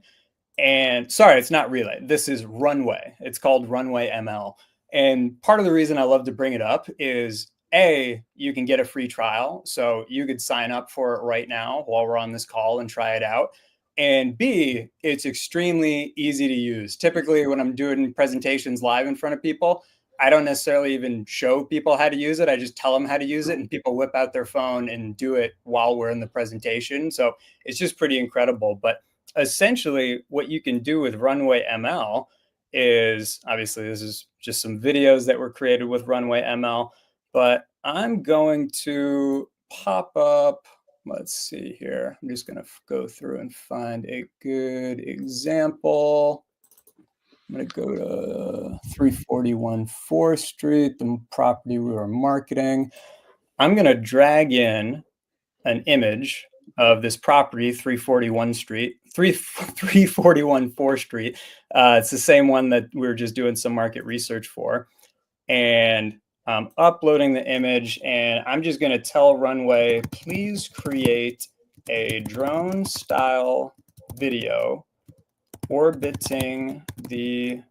And sorry, it's not Relay. This is Runway. It's called Runway ML. And part of the reason I love to bring it up is you can get a free trial. So you could sign up for it right now while we're on this call and try it out. And B, it's extremely easy to use. Typically, when I'm doing presentations live in front of people, I don't necessarily even show people how to use it. I just tell them how to use it, and people whip out their phone and do it while we're in the presentation. So it's just pretty incredible. But essentially, what you can do with Runway ML is, obviously, this is just some videos that were created with Runway ML, but I'm going to pop up. Let's see here. I'm just going to go through and find a good example. I'm going to go to 341 4th Street, the property we were marketing. I'm going to drag in an image of this property, 341 Street, 341 4th Street. It's the same one that we were just doing some market research for. And I'm uploading the image, and I'm just going to tell Runway, please create a drone style video orbiting the,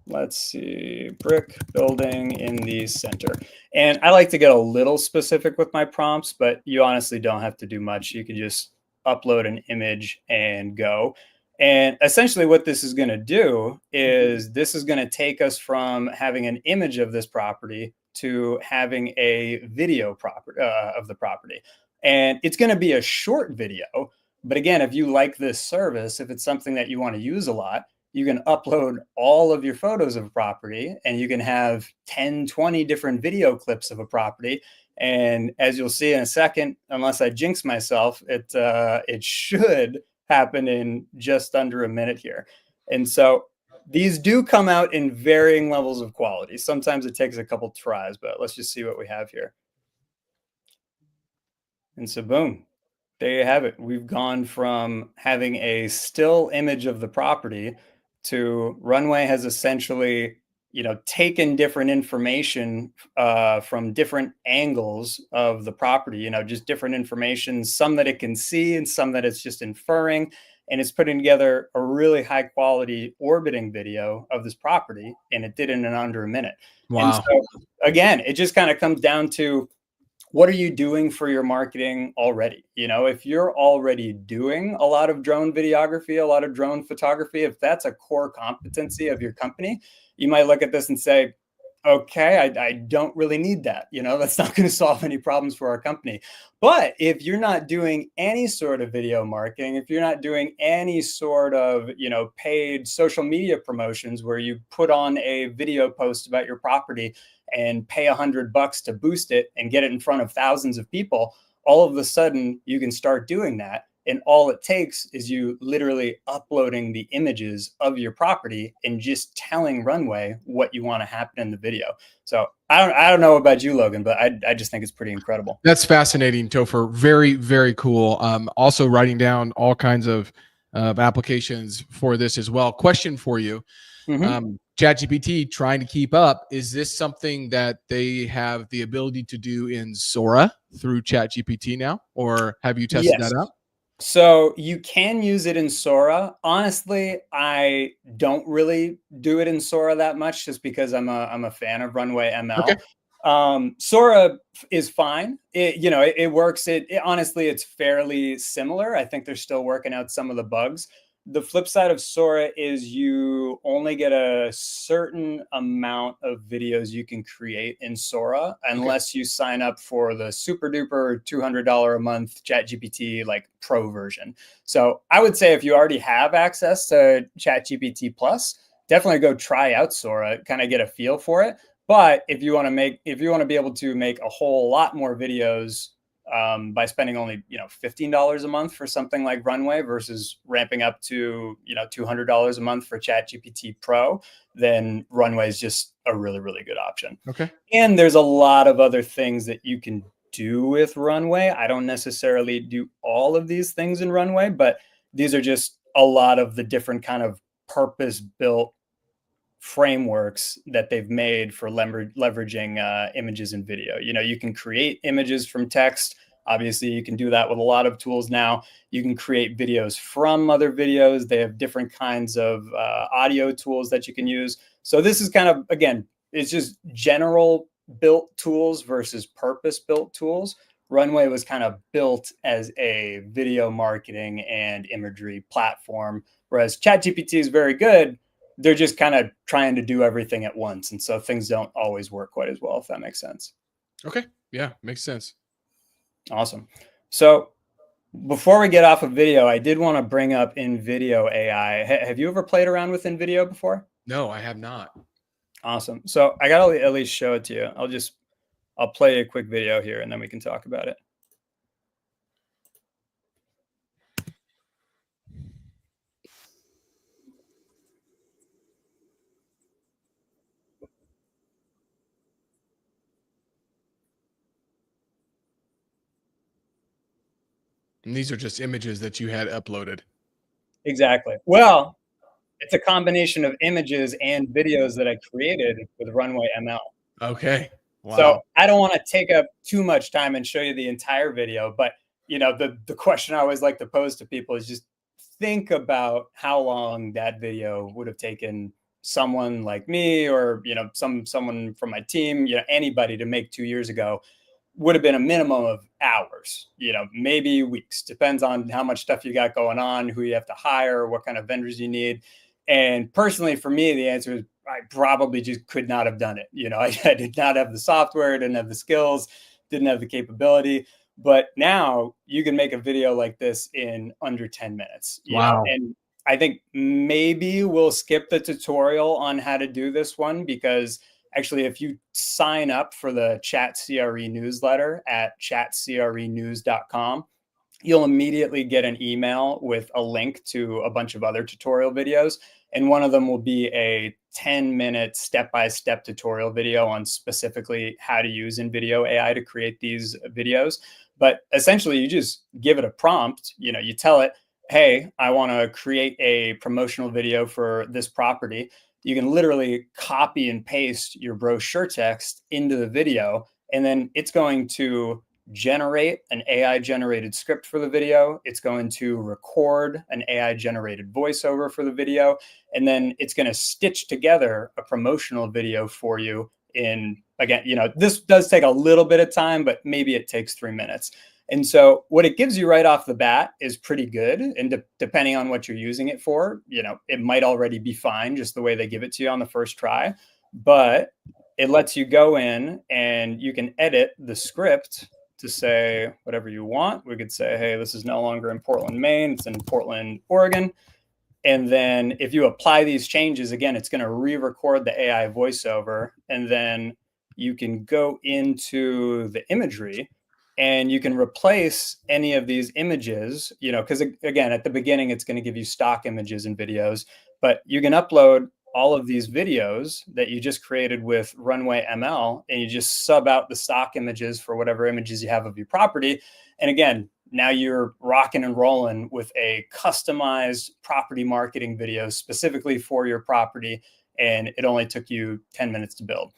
let's see, brick building in the center. And I like to get a little specific with my prompts, but you honestly don't have to do much. You can just upload an image and go. And essentially what this is going to do is this is going to take us from having an image of this property to having a video of the property. And it's going to be a short video. But again, if you like this service, if it's something that you want to use a lot, you can upload all of your photos of a property and you can have 10, 20 different video clips of a property. And as you'll see in a second, unless I jinx myself, it should happen in just under a minute here. And so these do come out in varying levels of quality. Sometimes it takes a couple tries, but let's just see what we have here. And so boom, there you have it. We've gone from having a still image of the property to Runway has essentially, taken different information from different angles of the property, just different information, some that it can see and some that it's just inferring. And it's putting together a really high quality orbiting video of this property. And it did it in under a minute. Wow. And so again, it just kind of comes down to what are you doing for your marketing already? You know, if you're already doing a lot of drone videography, a lot of drone photography, if that's a core competency of your company, you might look at this and say, okay, I don't really need that. You know, that's not going to solve any problems for our company. But if you're not doing any sort of video marketing, if you're not doing any sort of, you know, paid social media promotions where you put on a video post about your property and pay $100 to boost it and get it in front of thousands of people, all of a sudden you can start doing that. And all it takes is you literally uploading the images of your property and just telling Runway what you want to happen in the video. So I don't know about you, Logan, but I just think it's pretty incredible. That's fascinating, Topher. Very, very cool. Also writing down all kinds of applications for this as well. Question for you. Mm-hmm. ChatGPT trying to keep up. Is this something that they have the ability to do in Sora through ChatGPT now, or have you tested Yes. that out? So you can use it in Sora. Honestly, I don't really do it in Sora that much just because I'm a fan of Runway Okay. ML. Sora is fine. It works. Honestly, it's fairly similar. I think they're still working out some of the bugs. The flip side of Sora is you only get a certain amount of videos you can create in Sora Okay. unless you sign up for the super duper $200 a month ChatGPT like pro version. So I would say if you already have access to ChatGPT Plus, definitely go try out Sora, kind of get a feel for it. But if you want to be able to make a whole lot more videos by spending only $15 a month for something like Runway versus ramping up to $200 a month for ChatGPT Pro, then Runway is just a really, really good option. Okay. And there's a lot of other things that you can do with Runway. I don't necessarily do all of these things in Runway, but these are just a lot of the different kind of purpose built frameworks that they've made for leveraging images and video. You know, you can create images from text. Obviously, you can do that with a lot of tools now. You can create videos from other videos. They have different kinds of audio tools that you can use. So this is kind of, again, it's just general built tools versus purpose built tools. Runway was kind of built as a video marketing and imagery platform, whereas ChatGPT is very good. They're just kind of trying to do everything at once. And so things don't always work quite as well, if that makes sense. Okay. Yeah, makes sense. Awesome. So before we get off of video, I did want to bring up InVideo AI. Have you ever played around with InVideo before? No, I have not. Awesome. So I got to at least show it to you. I'll play a quick video here and then we can talk about it. And these are just images that you had uploaded. Exactly. Well, it's a combination of images and videos that I created with Runway ML. Okay. So Wow. I don't want to take up too much time and show you the entire video, but the question I always like to pose to people is just think about how long that video would have taken someone like me or someone from my team, anybody to make 2 years ago would have been a minimum of hours, maybe weeks. Depends on how much stuff you got going on, who you have to hire, what kind of vendors you need. And personally, for me, the answer is I probably just could not have done it. I did not have the software, didn't have the skills, didn't have the capability. But now you can make a video like this in under 10 minutes, Wow. and I think maybe we'll skip the tutorial on how to do this one because actually, if you sign up for the Chat CRE newsletter at chatcrenews.com, you'll immediately get an email with a link to a bunch of other tutorial videos. And one of them will be a 10-minute step-by-step tutorial video on specifically how to use InVideo AI to create these videos. But essentially, you just give it a prompt. You tell it, hey, I want to create a promotional video for this property. You can literally copy and paste your brochure text into the video, and then it's going to generate an AI generated script for the video. It's going to record an AI generated voiceover for the video. And then it's going to stitch together a promotional video for you in again, this does take a little bit of time, but maybe it takes 3 minutes. And so what it gives you right off the bat is pretty good. And depending on what you're using it for, it might already be fine just the way they give it to you on the first try. But it lets you go in and you can edit the script to say whatever you want. We could say, hey, this is no longer in Portland, Maine. It's in Portland, Oregon. And then if you apply these changes, again, it's going to re-record the AI voiceover. And then you can go into the imagery and you can replace any of these images, because again, at the beginning, it's going to give you stock images and videos, but you can upload all of these videos that you just created with Runway ML, and you just sub out the stock images for whatever images you have of your property. And again, now you're rocking and rolling with a customized property marketing video specifically for your property. And it only took you 10 minutes to build.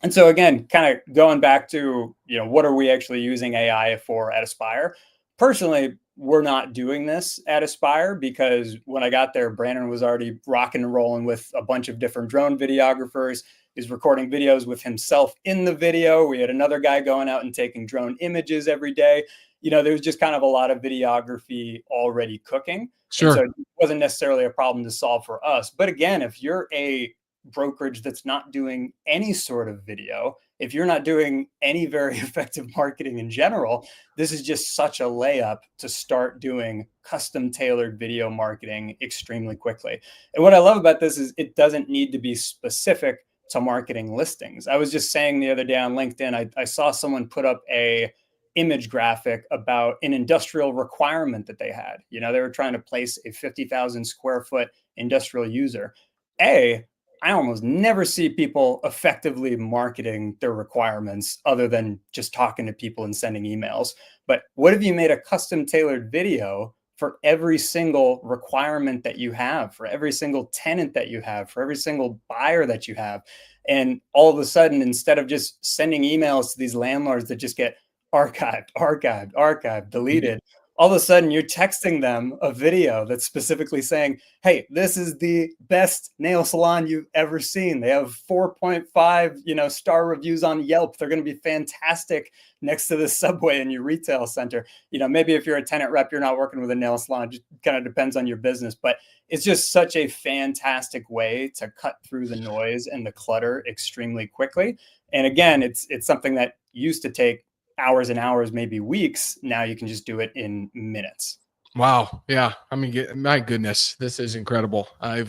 And so again, kind of going back to, what are we actually using AI for at Aspire? Personally, we're not doing this at Aspire because when I got there, Brandon was already rocking and rolling with a bunch of different drone videographers. He's recording videos with himself in the video. We had another guy going out and taking drone images every day. There was just kind of a lot of videography already cooking. Sure. And so it wasn't necessarily a problem to solve for us. But again, if you're a brokerage that's not doing any sort of video, if you're not doing any very effective marketing in general, this is just such a layup to start doing custom tailored video marketing extremely quickly. And what I love about this is it doesn't need to be specific to marketing listings. I was just saying the other day on LinkedIn, I saw someone put up a image graphic about an industrial requirement that they had. They were trying to place a 50,000 square foot industrial user. I almost never see people effectively marketing their requirements other than just talking to people and sending emails. But what if you made a custom tailored video for every single requirement that you have, for every single tenant that you have, for every single buyer that you have? And all of a sudden, instead of just sending emails to these landlords that just get archived, deleted, all of a sudden you're texting them a video that's specifically saying, hey, this is the best nail salon you've ever seen. They have 4.5, star reviews on Yelp. They're going to be fantastic next to the subway in your retail center. Maybe if you're a tenant rep, you're not working with a nail salon. It just kind of depends on your business, but it's just such a fantastic way to cut through the noise and the clutter extremely quickly. And again, it's something that used to take hours and hours, maybe weeks. Now you can just do it in minutes. Wow. Yeah. I mean, my goodness, this is incredible. I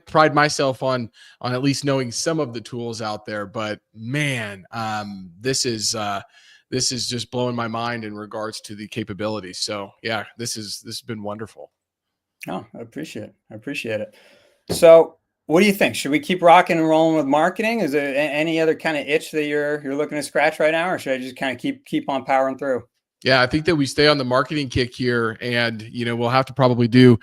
pride myself on at least knowing some of the tools out there, but man, this is just blowing my mind in regards to the capabilities. So yeah, this has been wonderful. Oh, I appreciate it. So what do you think? Should we keep rocking and rolling with marketing? Is there any other kind of itch that you're looking to scratch right now, or should I just kind of keep on powering through? Yeah, I think that we stay on the marketing kick here, and we'll have to probably do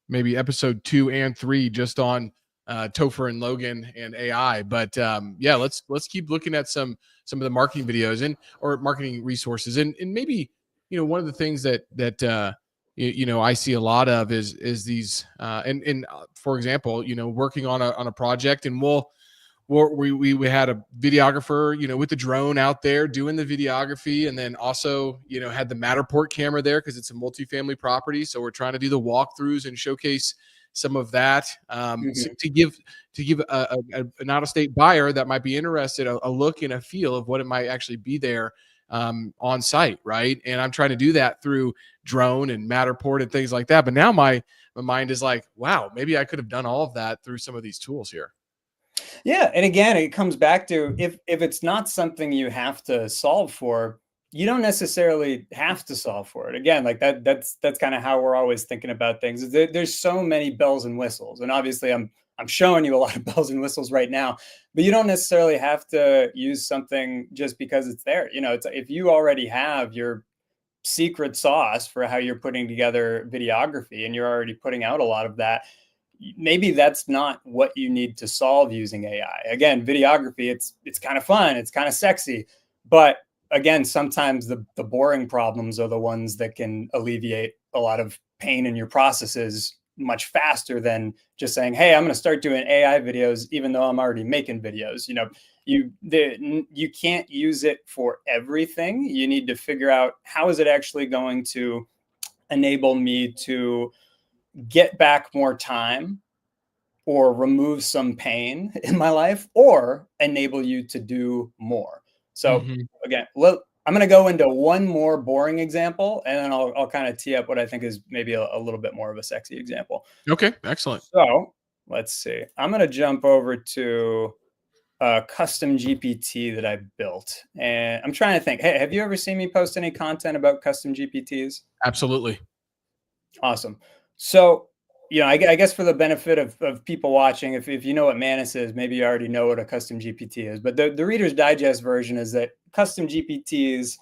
maybe episode 2 and 3 just on Topher and Logan and AI. But yeah, let's keep looking at some of the marketing videos or marketing resources, and maybe one of the things that I see a lot of is these and for example, working on a project, and we had a videographer, with the drone out there doing the videography, and then also, had the Matterport camera there because it's a multifamily property. So we're trying to do the walkthroughs and showcase some of that so to give an out-of-state buyer that might be interested a look and a feel of what it might actually be there on site, right? And I'm trying to do that through drone and Matterport and things like that. But now my mind is like, wow, maybe I could have done all of that through some of these tools here. Yeah, and again, it comes back to if it's not something you have to solve for, you don't necessarily have to solve for it. Again, like that's kind of how we're always thinking about things. There's so many bells and whistles, and obviously I'm showing you a lot of bells and whistles right now, but you don't necessarily have to use something just because it's there. It's if you already have your secret sauce for how you're putting together videography and you're already putting out a lot of that, maybe that's not what you need to solve using AI. Again, videography, it's kind of fun, it's kind of sexy, but again, sometimes the boring problems are the ones that can alleviate a lot of pain in your processes much faster than just saying, hey, I'm going to start doing AI videos, even though I'm already making videos. You can't use it for everything. You need to figure out how is it actually going to enable me to get back more time or remove some pain in my life or enable you to do more. So again, I'm going to go into one more boring example, and then I'll kind of tee up what I think is maybe a little bit more of a sexy example. Okay, excellent. So let's see. I'm going to jump over to a custom GPT that I built. And I'm trying to think, hey, have you ever seen me post any content about custom GPTs? Absolutely. Awesome. So, I guess for the benefit of people watching, if you know what Manus is, maybe you already know what a custom GPT is. But the Reader's Digest version is that custom GPTs,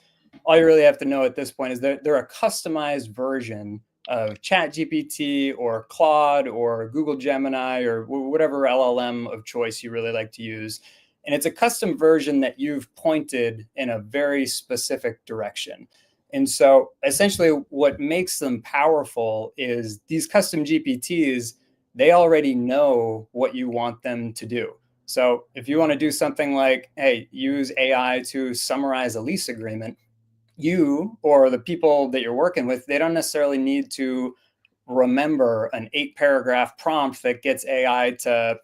all you really have to know at this point is that they're a customized version of ChatGPT or Claude or Google Gemini or whatever LLM of choice you really like to use. And it's a custom version that you've pointed in a very specific direction. And so essentially what makes them powerful is these custom GPTs, they already know what you want them to do. So if you want to do something like, hey, use AI to summarize a lease agreement, you or the people that you're working with, they don't necessarily need to remember an 8-paragraph prompt that gets AI to,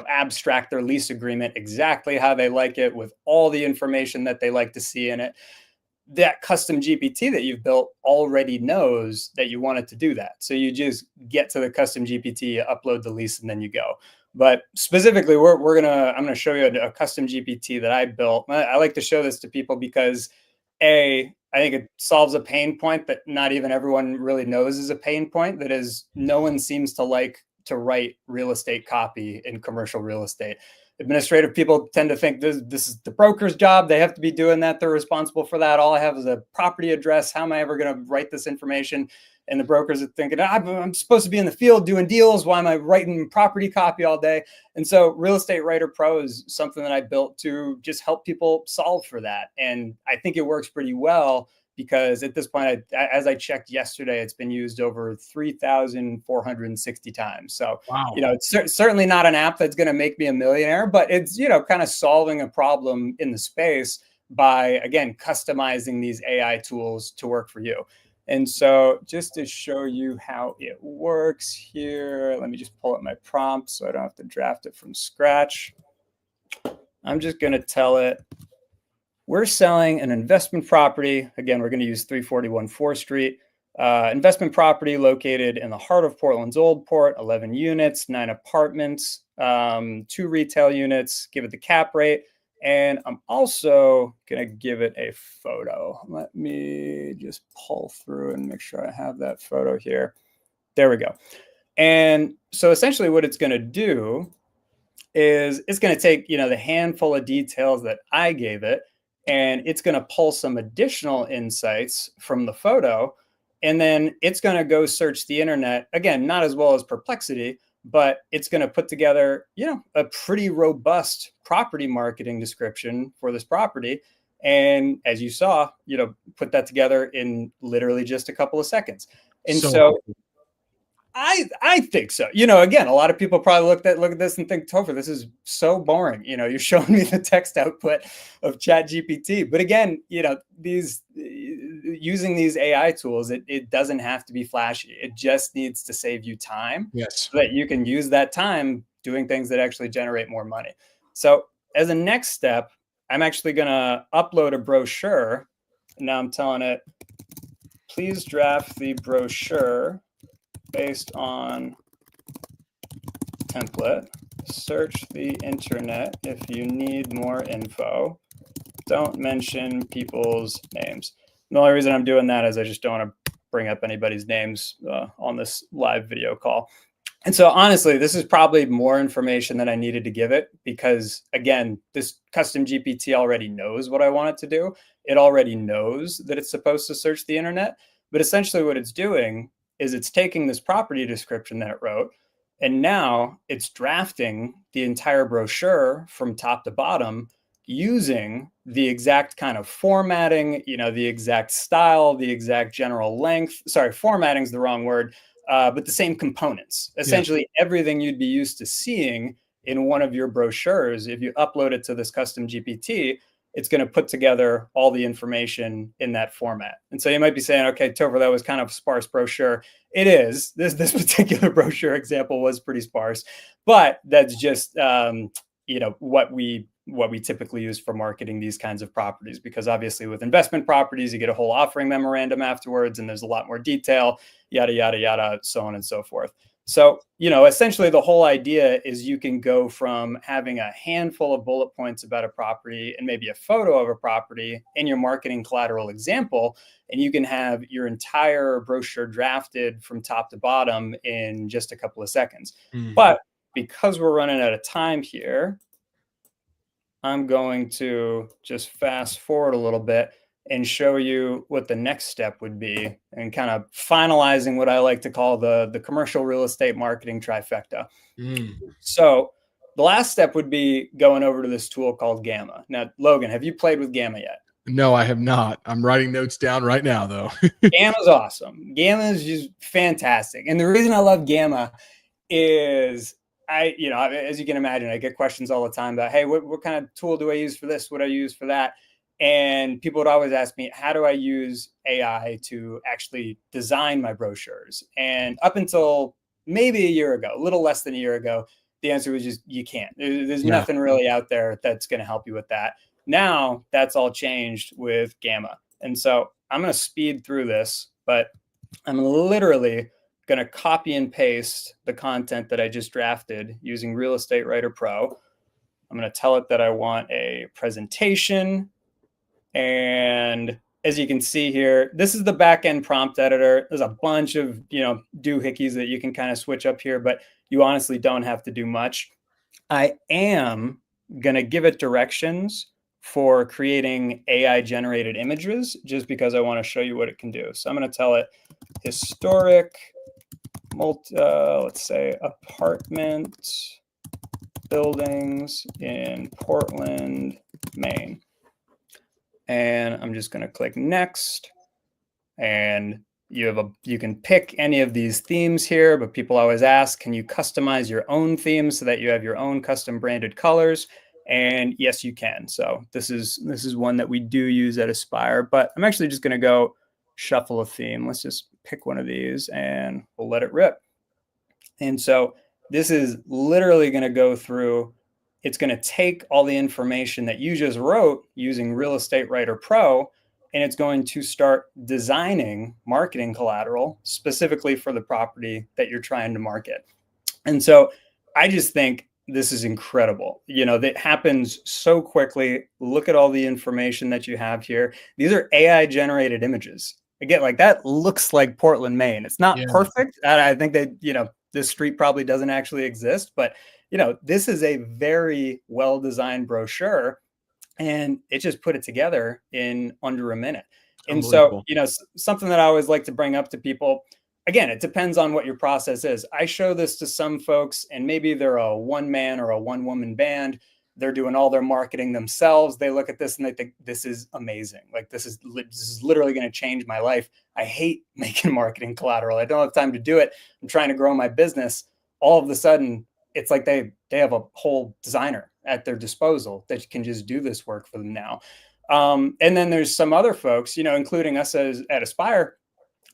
abstract their lease agreement exactly how they like it with all the information that they like to see in it. That custom GPT that you've built already knows that you want it to do that. So you just get to the custom GPT, upload the lease, and then you go. But specifically, I'm gonna show you a custom GPT that I built. I like to show this to people because I think it solves a pain point that not even everyone really knows is a pain point. That is, no one seems to like to write real estate copy in commercial real estate. Administrative people tend to think this is the broker's job. They have to be doing that. They're responsible for that. All I have is a property address. How am I ever going to write this information? And the brokers are thinking, I'm supposed to be in the field doing deals. Why am I writing property copy all day? And so Real Estate Writer Pro is something that I built to just help people solve for that. And I think it works pretty well because at this point, as I checked yesterday, it's been used over 3,460 times. So, Wow. It's certainly not an app that's going to make me a millionaire, but it's, kind of solving a problem in the space by, again, customizing these AI tools to work for you. And so just to show you how it works here, let me just pull up my prompt so I don't have to draft it from scratch. I'm just going to tell it, we're selling an investment property. Again, we're going to use 341 4th Street. Investment property located in the heart of Portland's Old Port, 11 units, 9 apartments, 2 retail units, give it the cap rate. And I'm also going to give it a photo. Let me just pull through and make sure I have that photo here. There we go. And so essentially what it's going to do is it's going to take, the handful of details that I gave it, and it's going to pull some additional insights from the photo. And then it's going to go search the internet, again, not as well as Perplexity, but it's going to put together, a pretty robust property marketing description for this property. And as you saw, put that together in literally just a couple of seconds. And so I think so. Again, a lot of people probably look at this and think, Topher, this is so boring. You're showing me the text output of ChatGPT. But again, using these AI tools, it doesn't have to be flashy. It just needs to save you time. Yes. So that you can use that time doing things that actually generate more money. So as a next step, I'm actually going to upload a brochure. Now I'm telling it, please draft the brochure based on template. Search the internet if you need more info. Don't mention people's names. The only reason I'm doing that is I just don't want to bring up anybody's names on this live video call. And so honestly, this is probably more information than I needed to give it because, again, this custom GPT already knows what I want it to do. It already knows that it's supposed to search the internet. But essentially what it's doing is it's taking this property description that it wrote, and now it's drafting the entire brochure from top to bottom using the exact kind of formatting, the exact style, the exact general length. Sorry, formatting is the wrong word. but the same components. Essentially, everything you'd be used to seeing in one of your brochures, if you upload it to this custom GPT, it's going to put together all the information in that format. And so you might be saying, okay, Topher, that was kind of a sparse brochure. It is. This particular brochure example was pretty sparse, but that's just what we typically use for marketing these kinds of properties, because obviously with investment properties, you get a whole offering memorandum afterwards, and there's a lot more detail, yada, yada, yada, so on and so forth. So, essentially the whole idea is you can go from having a handful of bullet points about a property and maybe a photo of a property in your marketing collateral example, and you can have your entire brochure drafted from top to bottom in just a couple of seconds. But because we're running out of time here, I'm going to just fast forward a little bit and show you what the next step would be, and kind of finalizing what I like to call the commercial real estate marketing trifecta. So the last step would be going over to this tool called Gamma. Now, Logan, have you played with Gamma yet? No, I have not. I'm writing notes down right now, though. Gamma's awesome. Gamma is just fantastic. And the reason I love Gamma is as you can imagine, I get questions all the time about, hey, what kind of tool do I use for this? What do I use for that? And people would always ask me, how do I use AI to actually design my brochures? And up until maybe a year ago, a little less than a year ago, the answer was just, you can't. There's nothing really out there that's going to help you with that. Now that's all changed with Gamma. And so I'm going to speed through this, but I'm literally going to copy and paste the content that I just drafted using Real Estate Writer Pro. I'm going to tell it that I want a presentation. And as you can see here, this is the back-end prompt editor. There's a bunch of, doohickeys that you can kind of switch up here, but you honestly don't have to do much. I am going to give it directions for creating AI-generated images, just because I want to show you what it can do. So I'm going to tell it historic, let's say apartment buildings in Portland, Maine. And I'm just going to click next, and you can pick any of these themes here, but people always ask, can you customize your own theme so that you have your own custom branded colors? And yes, you can. So this is one that we do use at Aspire, but I'm actually just going to go shuffle a theme. Let's just pick one of these and we'll let it rip. And so this is literally going to go through. It's going to take all the information that you just wrote using Real Estate Writer Pro, and it's going to start designing marketing collateral specifically for the property that you're trying to market. And so I just think this is incredible. That happens so quickly. Look at all the information that you have here. These are AI generated images. Again, like that looks like Portland, Maine. It's not perfect. I think that, this street probably doesn't actually exist, but this is a very well-designed brochure, and it just put it together in under a minute. And so, something that I always like to bring up to people, again, it depends on what your process is. I show this to some folks, and maybe they're a one-man or a one-woman band. They're doing all their marketing themselves. They look at this and they think, this is amazing. Like, this is literally going to change my life. I hate making marketing collateral. I don't have time to do it. I'm trying to grow my business. All of a sudden, it's like they have a whole designer at their disposal that can just do this work for them now. And then there's some other folks, including us at Aspire.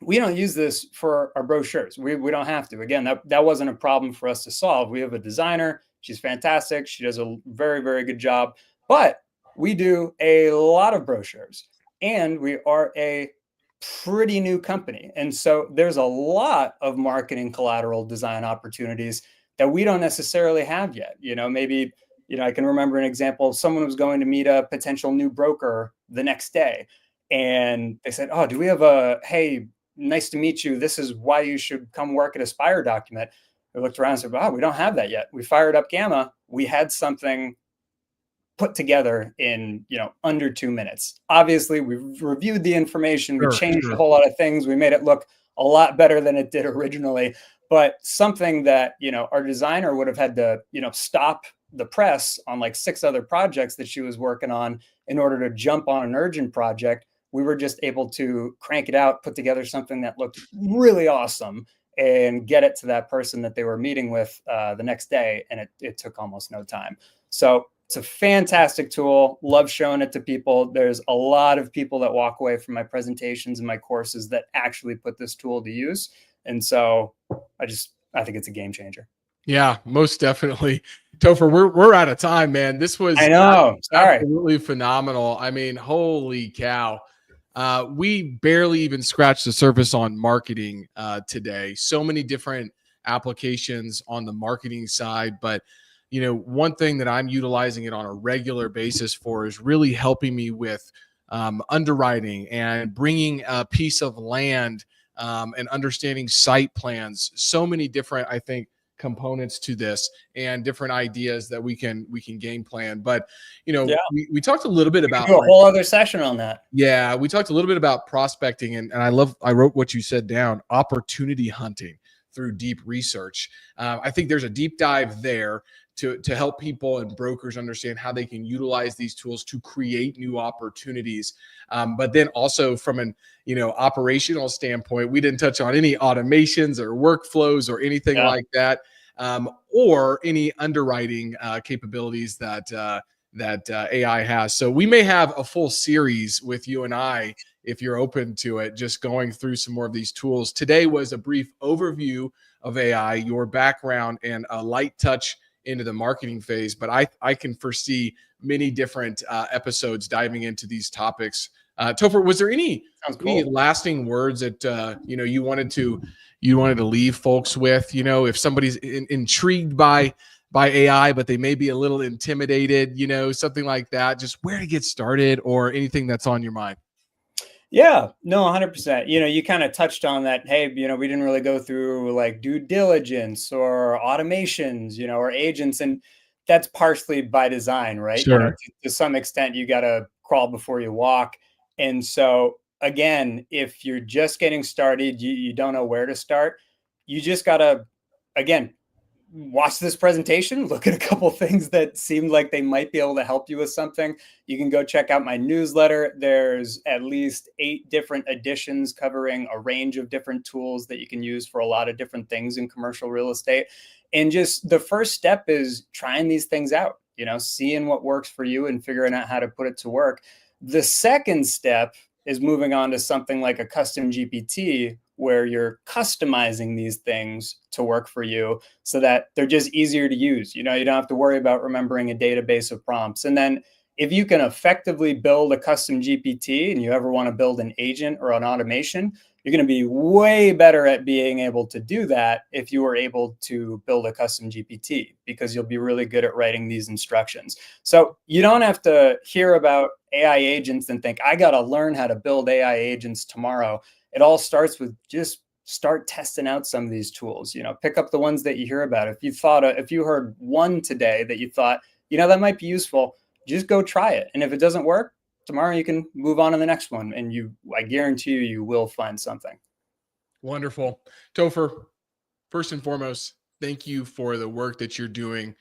We don't use this for our brochures. We don't have to. Again, that wasn't a problem for us to solve. We have a designer. She's fantastic. She does a very, very good job. But we do a lot of brochures, and we are a pretty new company. And so there's a lot of marketing collateral design opportunities that we don't necessarily have yet. Maybe, I can remember an example. Someone was going to meet a potential new broker the next day, and they said, oh, do we have hey, nice to meet you. This is why you should come work at Aspire document. I looked around and said, wow, we don't have that yet. We fired up Gamma. We had something put together in, under 2 minutes. Obviously, we reviewed the information. We changed a whole lot of things. We made it look a lot better than it did originally. But something that, our designer would have had to, stop the press on like 6 other projects that she was working on in order to jump on an urgent project. We were just able to crank it out, put together something that looked really awesome, and get it to that person that they were meeting with the next day. And it took almost no time. So it's a fantastic tool. Love showing it to people. There's a lot of people that walk away from my presentations and my courses that actually put this tool to use. And so I think it's a game changer. Yeah, most definitely. Topher, we're out of time, man. This was I know. Sorry. absolutely phenomenal. I mean, holy cow. We barely even scratched the surface on marketing today. So many different applications on the marketing side, but one thing that I'm utilizing it on a regular basis for is really helping me with underwriting and bringing a piece of land and understanding site plans. So many different, I think, components to this and different ideas that we can game plan. But we talked a little bit about do a whole other session on that. Yeah, we talked a little bit about prospecting, and I wrote what you said down: opportunity hunting through deep research. I think there's a deep dive there to help people and brokers understand how they can utilize these tools to create new opportunities. But then also from an operational standpoint, we didn't touch on any automations or workflows or anything like that, or any underwriting capabilities that AI has. So we may have a full series with you and I, if you're open to it, just going through some more of these tools. Today was a brief overview of AI, your background, and a light touch into the marketing phase. But I can foresee many different episodes diving into these topics. Topher, was there any lasting words that you wanted to leave folks with? If somebody's intrigued by AI, but they may be a little intimidated, something like that, just where to get started or anything that's on your mind. Yeah, no, 100%. You kind of touched on that. Hey, we didn't really go through like due diligence or automations, or agents. And that's partially by design, right? Sure. To some extent, you got to crawl before you walk. And so, again, if you're just getting started, you don't know where to start, you just got to, again, watch this presentation, look at a couple things that seemed like they might be able to help you with something. You can go check out my newsletter. There's at least 8 different editions covering a range of different tools that you can use for a lot of different things in commercial real estate. And just the first step is trying these things out, seeing what works for you and figuring out how to put it to work. The second step is moving on to something like a custom GPT, where you're customizing these things to work for you so that they're just easier to use. You don't have to worry about remembering a database of prompts. And then if you can effectively build a custom GPT and you ever want to build an agent or an automation, you're going to be way better at being able to do that if you were able to build a custom GPT, because you'll be really good at writing these instructions. So you don't have to hear about AI agents and think, I got to learn how to build AI agents tomorrow. It all starts with just start testing out some of these tools. Pick up the ones that you hear about. If you heard one today that you thought, that might be useful, just go try it. And if it doesn't work, tomorrow you can move on to the next one. And I guarantee you will find something. Wonderful. Topher, first and foremost, thank you for the work that you're doing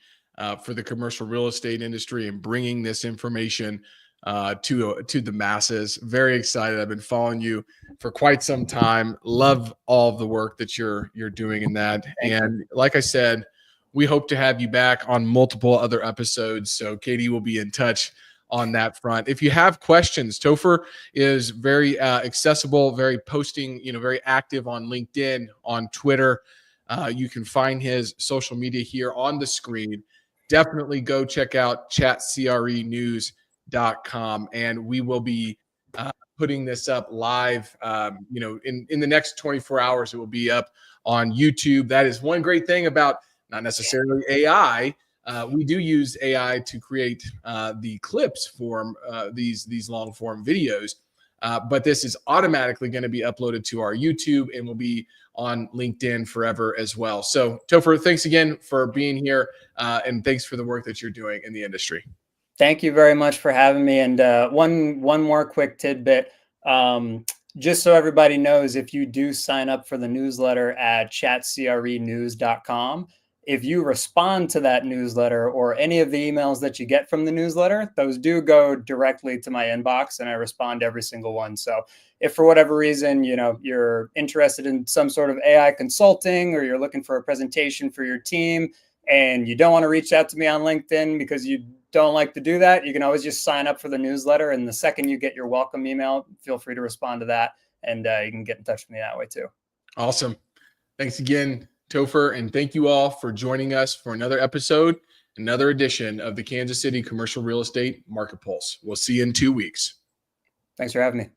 for the commercial real estate industry and bringing this information to the masses. Very excited. I've been following you for quite some time. Love all of the work that you're doing in that. And like I said, we hope to have you back on multiple other episodes. So Katie will be in touch on that front. If you have questions, Topher is very accessible, very active on LinkedIn, on Twitter. You can find his social media here on the screen. Definitely go check out chatcrenews.com, and we will be putting this up live. In the next 24 hours, it will be up on YouTube. That is one great thing about not necessarily AI. We do use AI to create the clips for these long form videos, but this is automatically going to be uploaded to our YouTube and will be on LinkedIn forever as well. So Topher, thanks again for being here, and thanks for the work that you're doing in the industry. Thank you very much for having me. And one more quick tidbit. Just so everybody knows, if you do sign up for the newsletter at chatcrenews.com, if you respond to that newsletter or any of the emails that you get from the newsletter, those do go directly to my inbox and I respond to every single one. So if for whatever reason, you're interested in some sort of AI consulting, or you're looking for a presentation for your team and you don't want to reach out to me on LinkedIn because you don't like to do that, you can always just sign up for the newsletter. And the second you get your welcome email, feel free to respond to that. And you can get in touch with me that way too. Awesome. Thanks again, Topher. And thank you all for joining us for another episode, another edition of the Kansas City Commercial Real Estate Market Pulse. We'll see you in 2 weeks. Thanks for having me.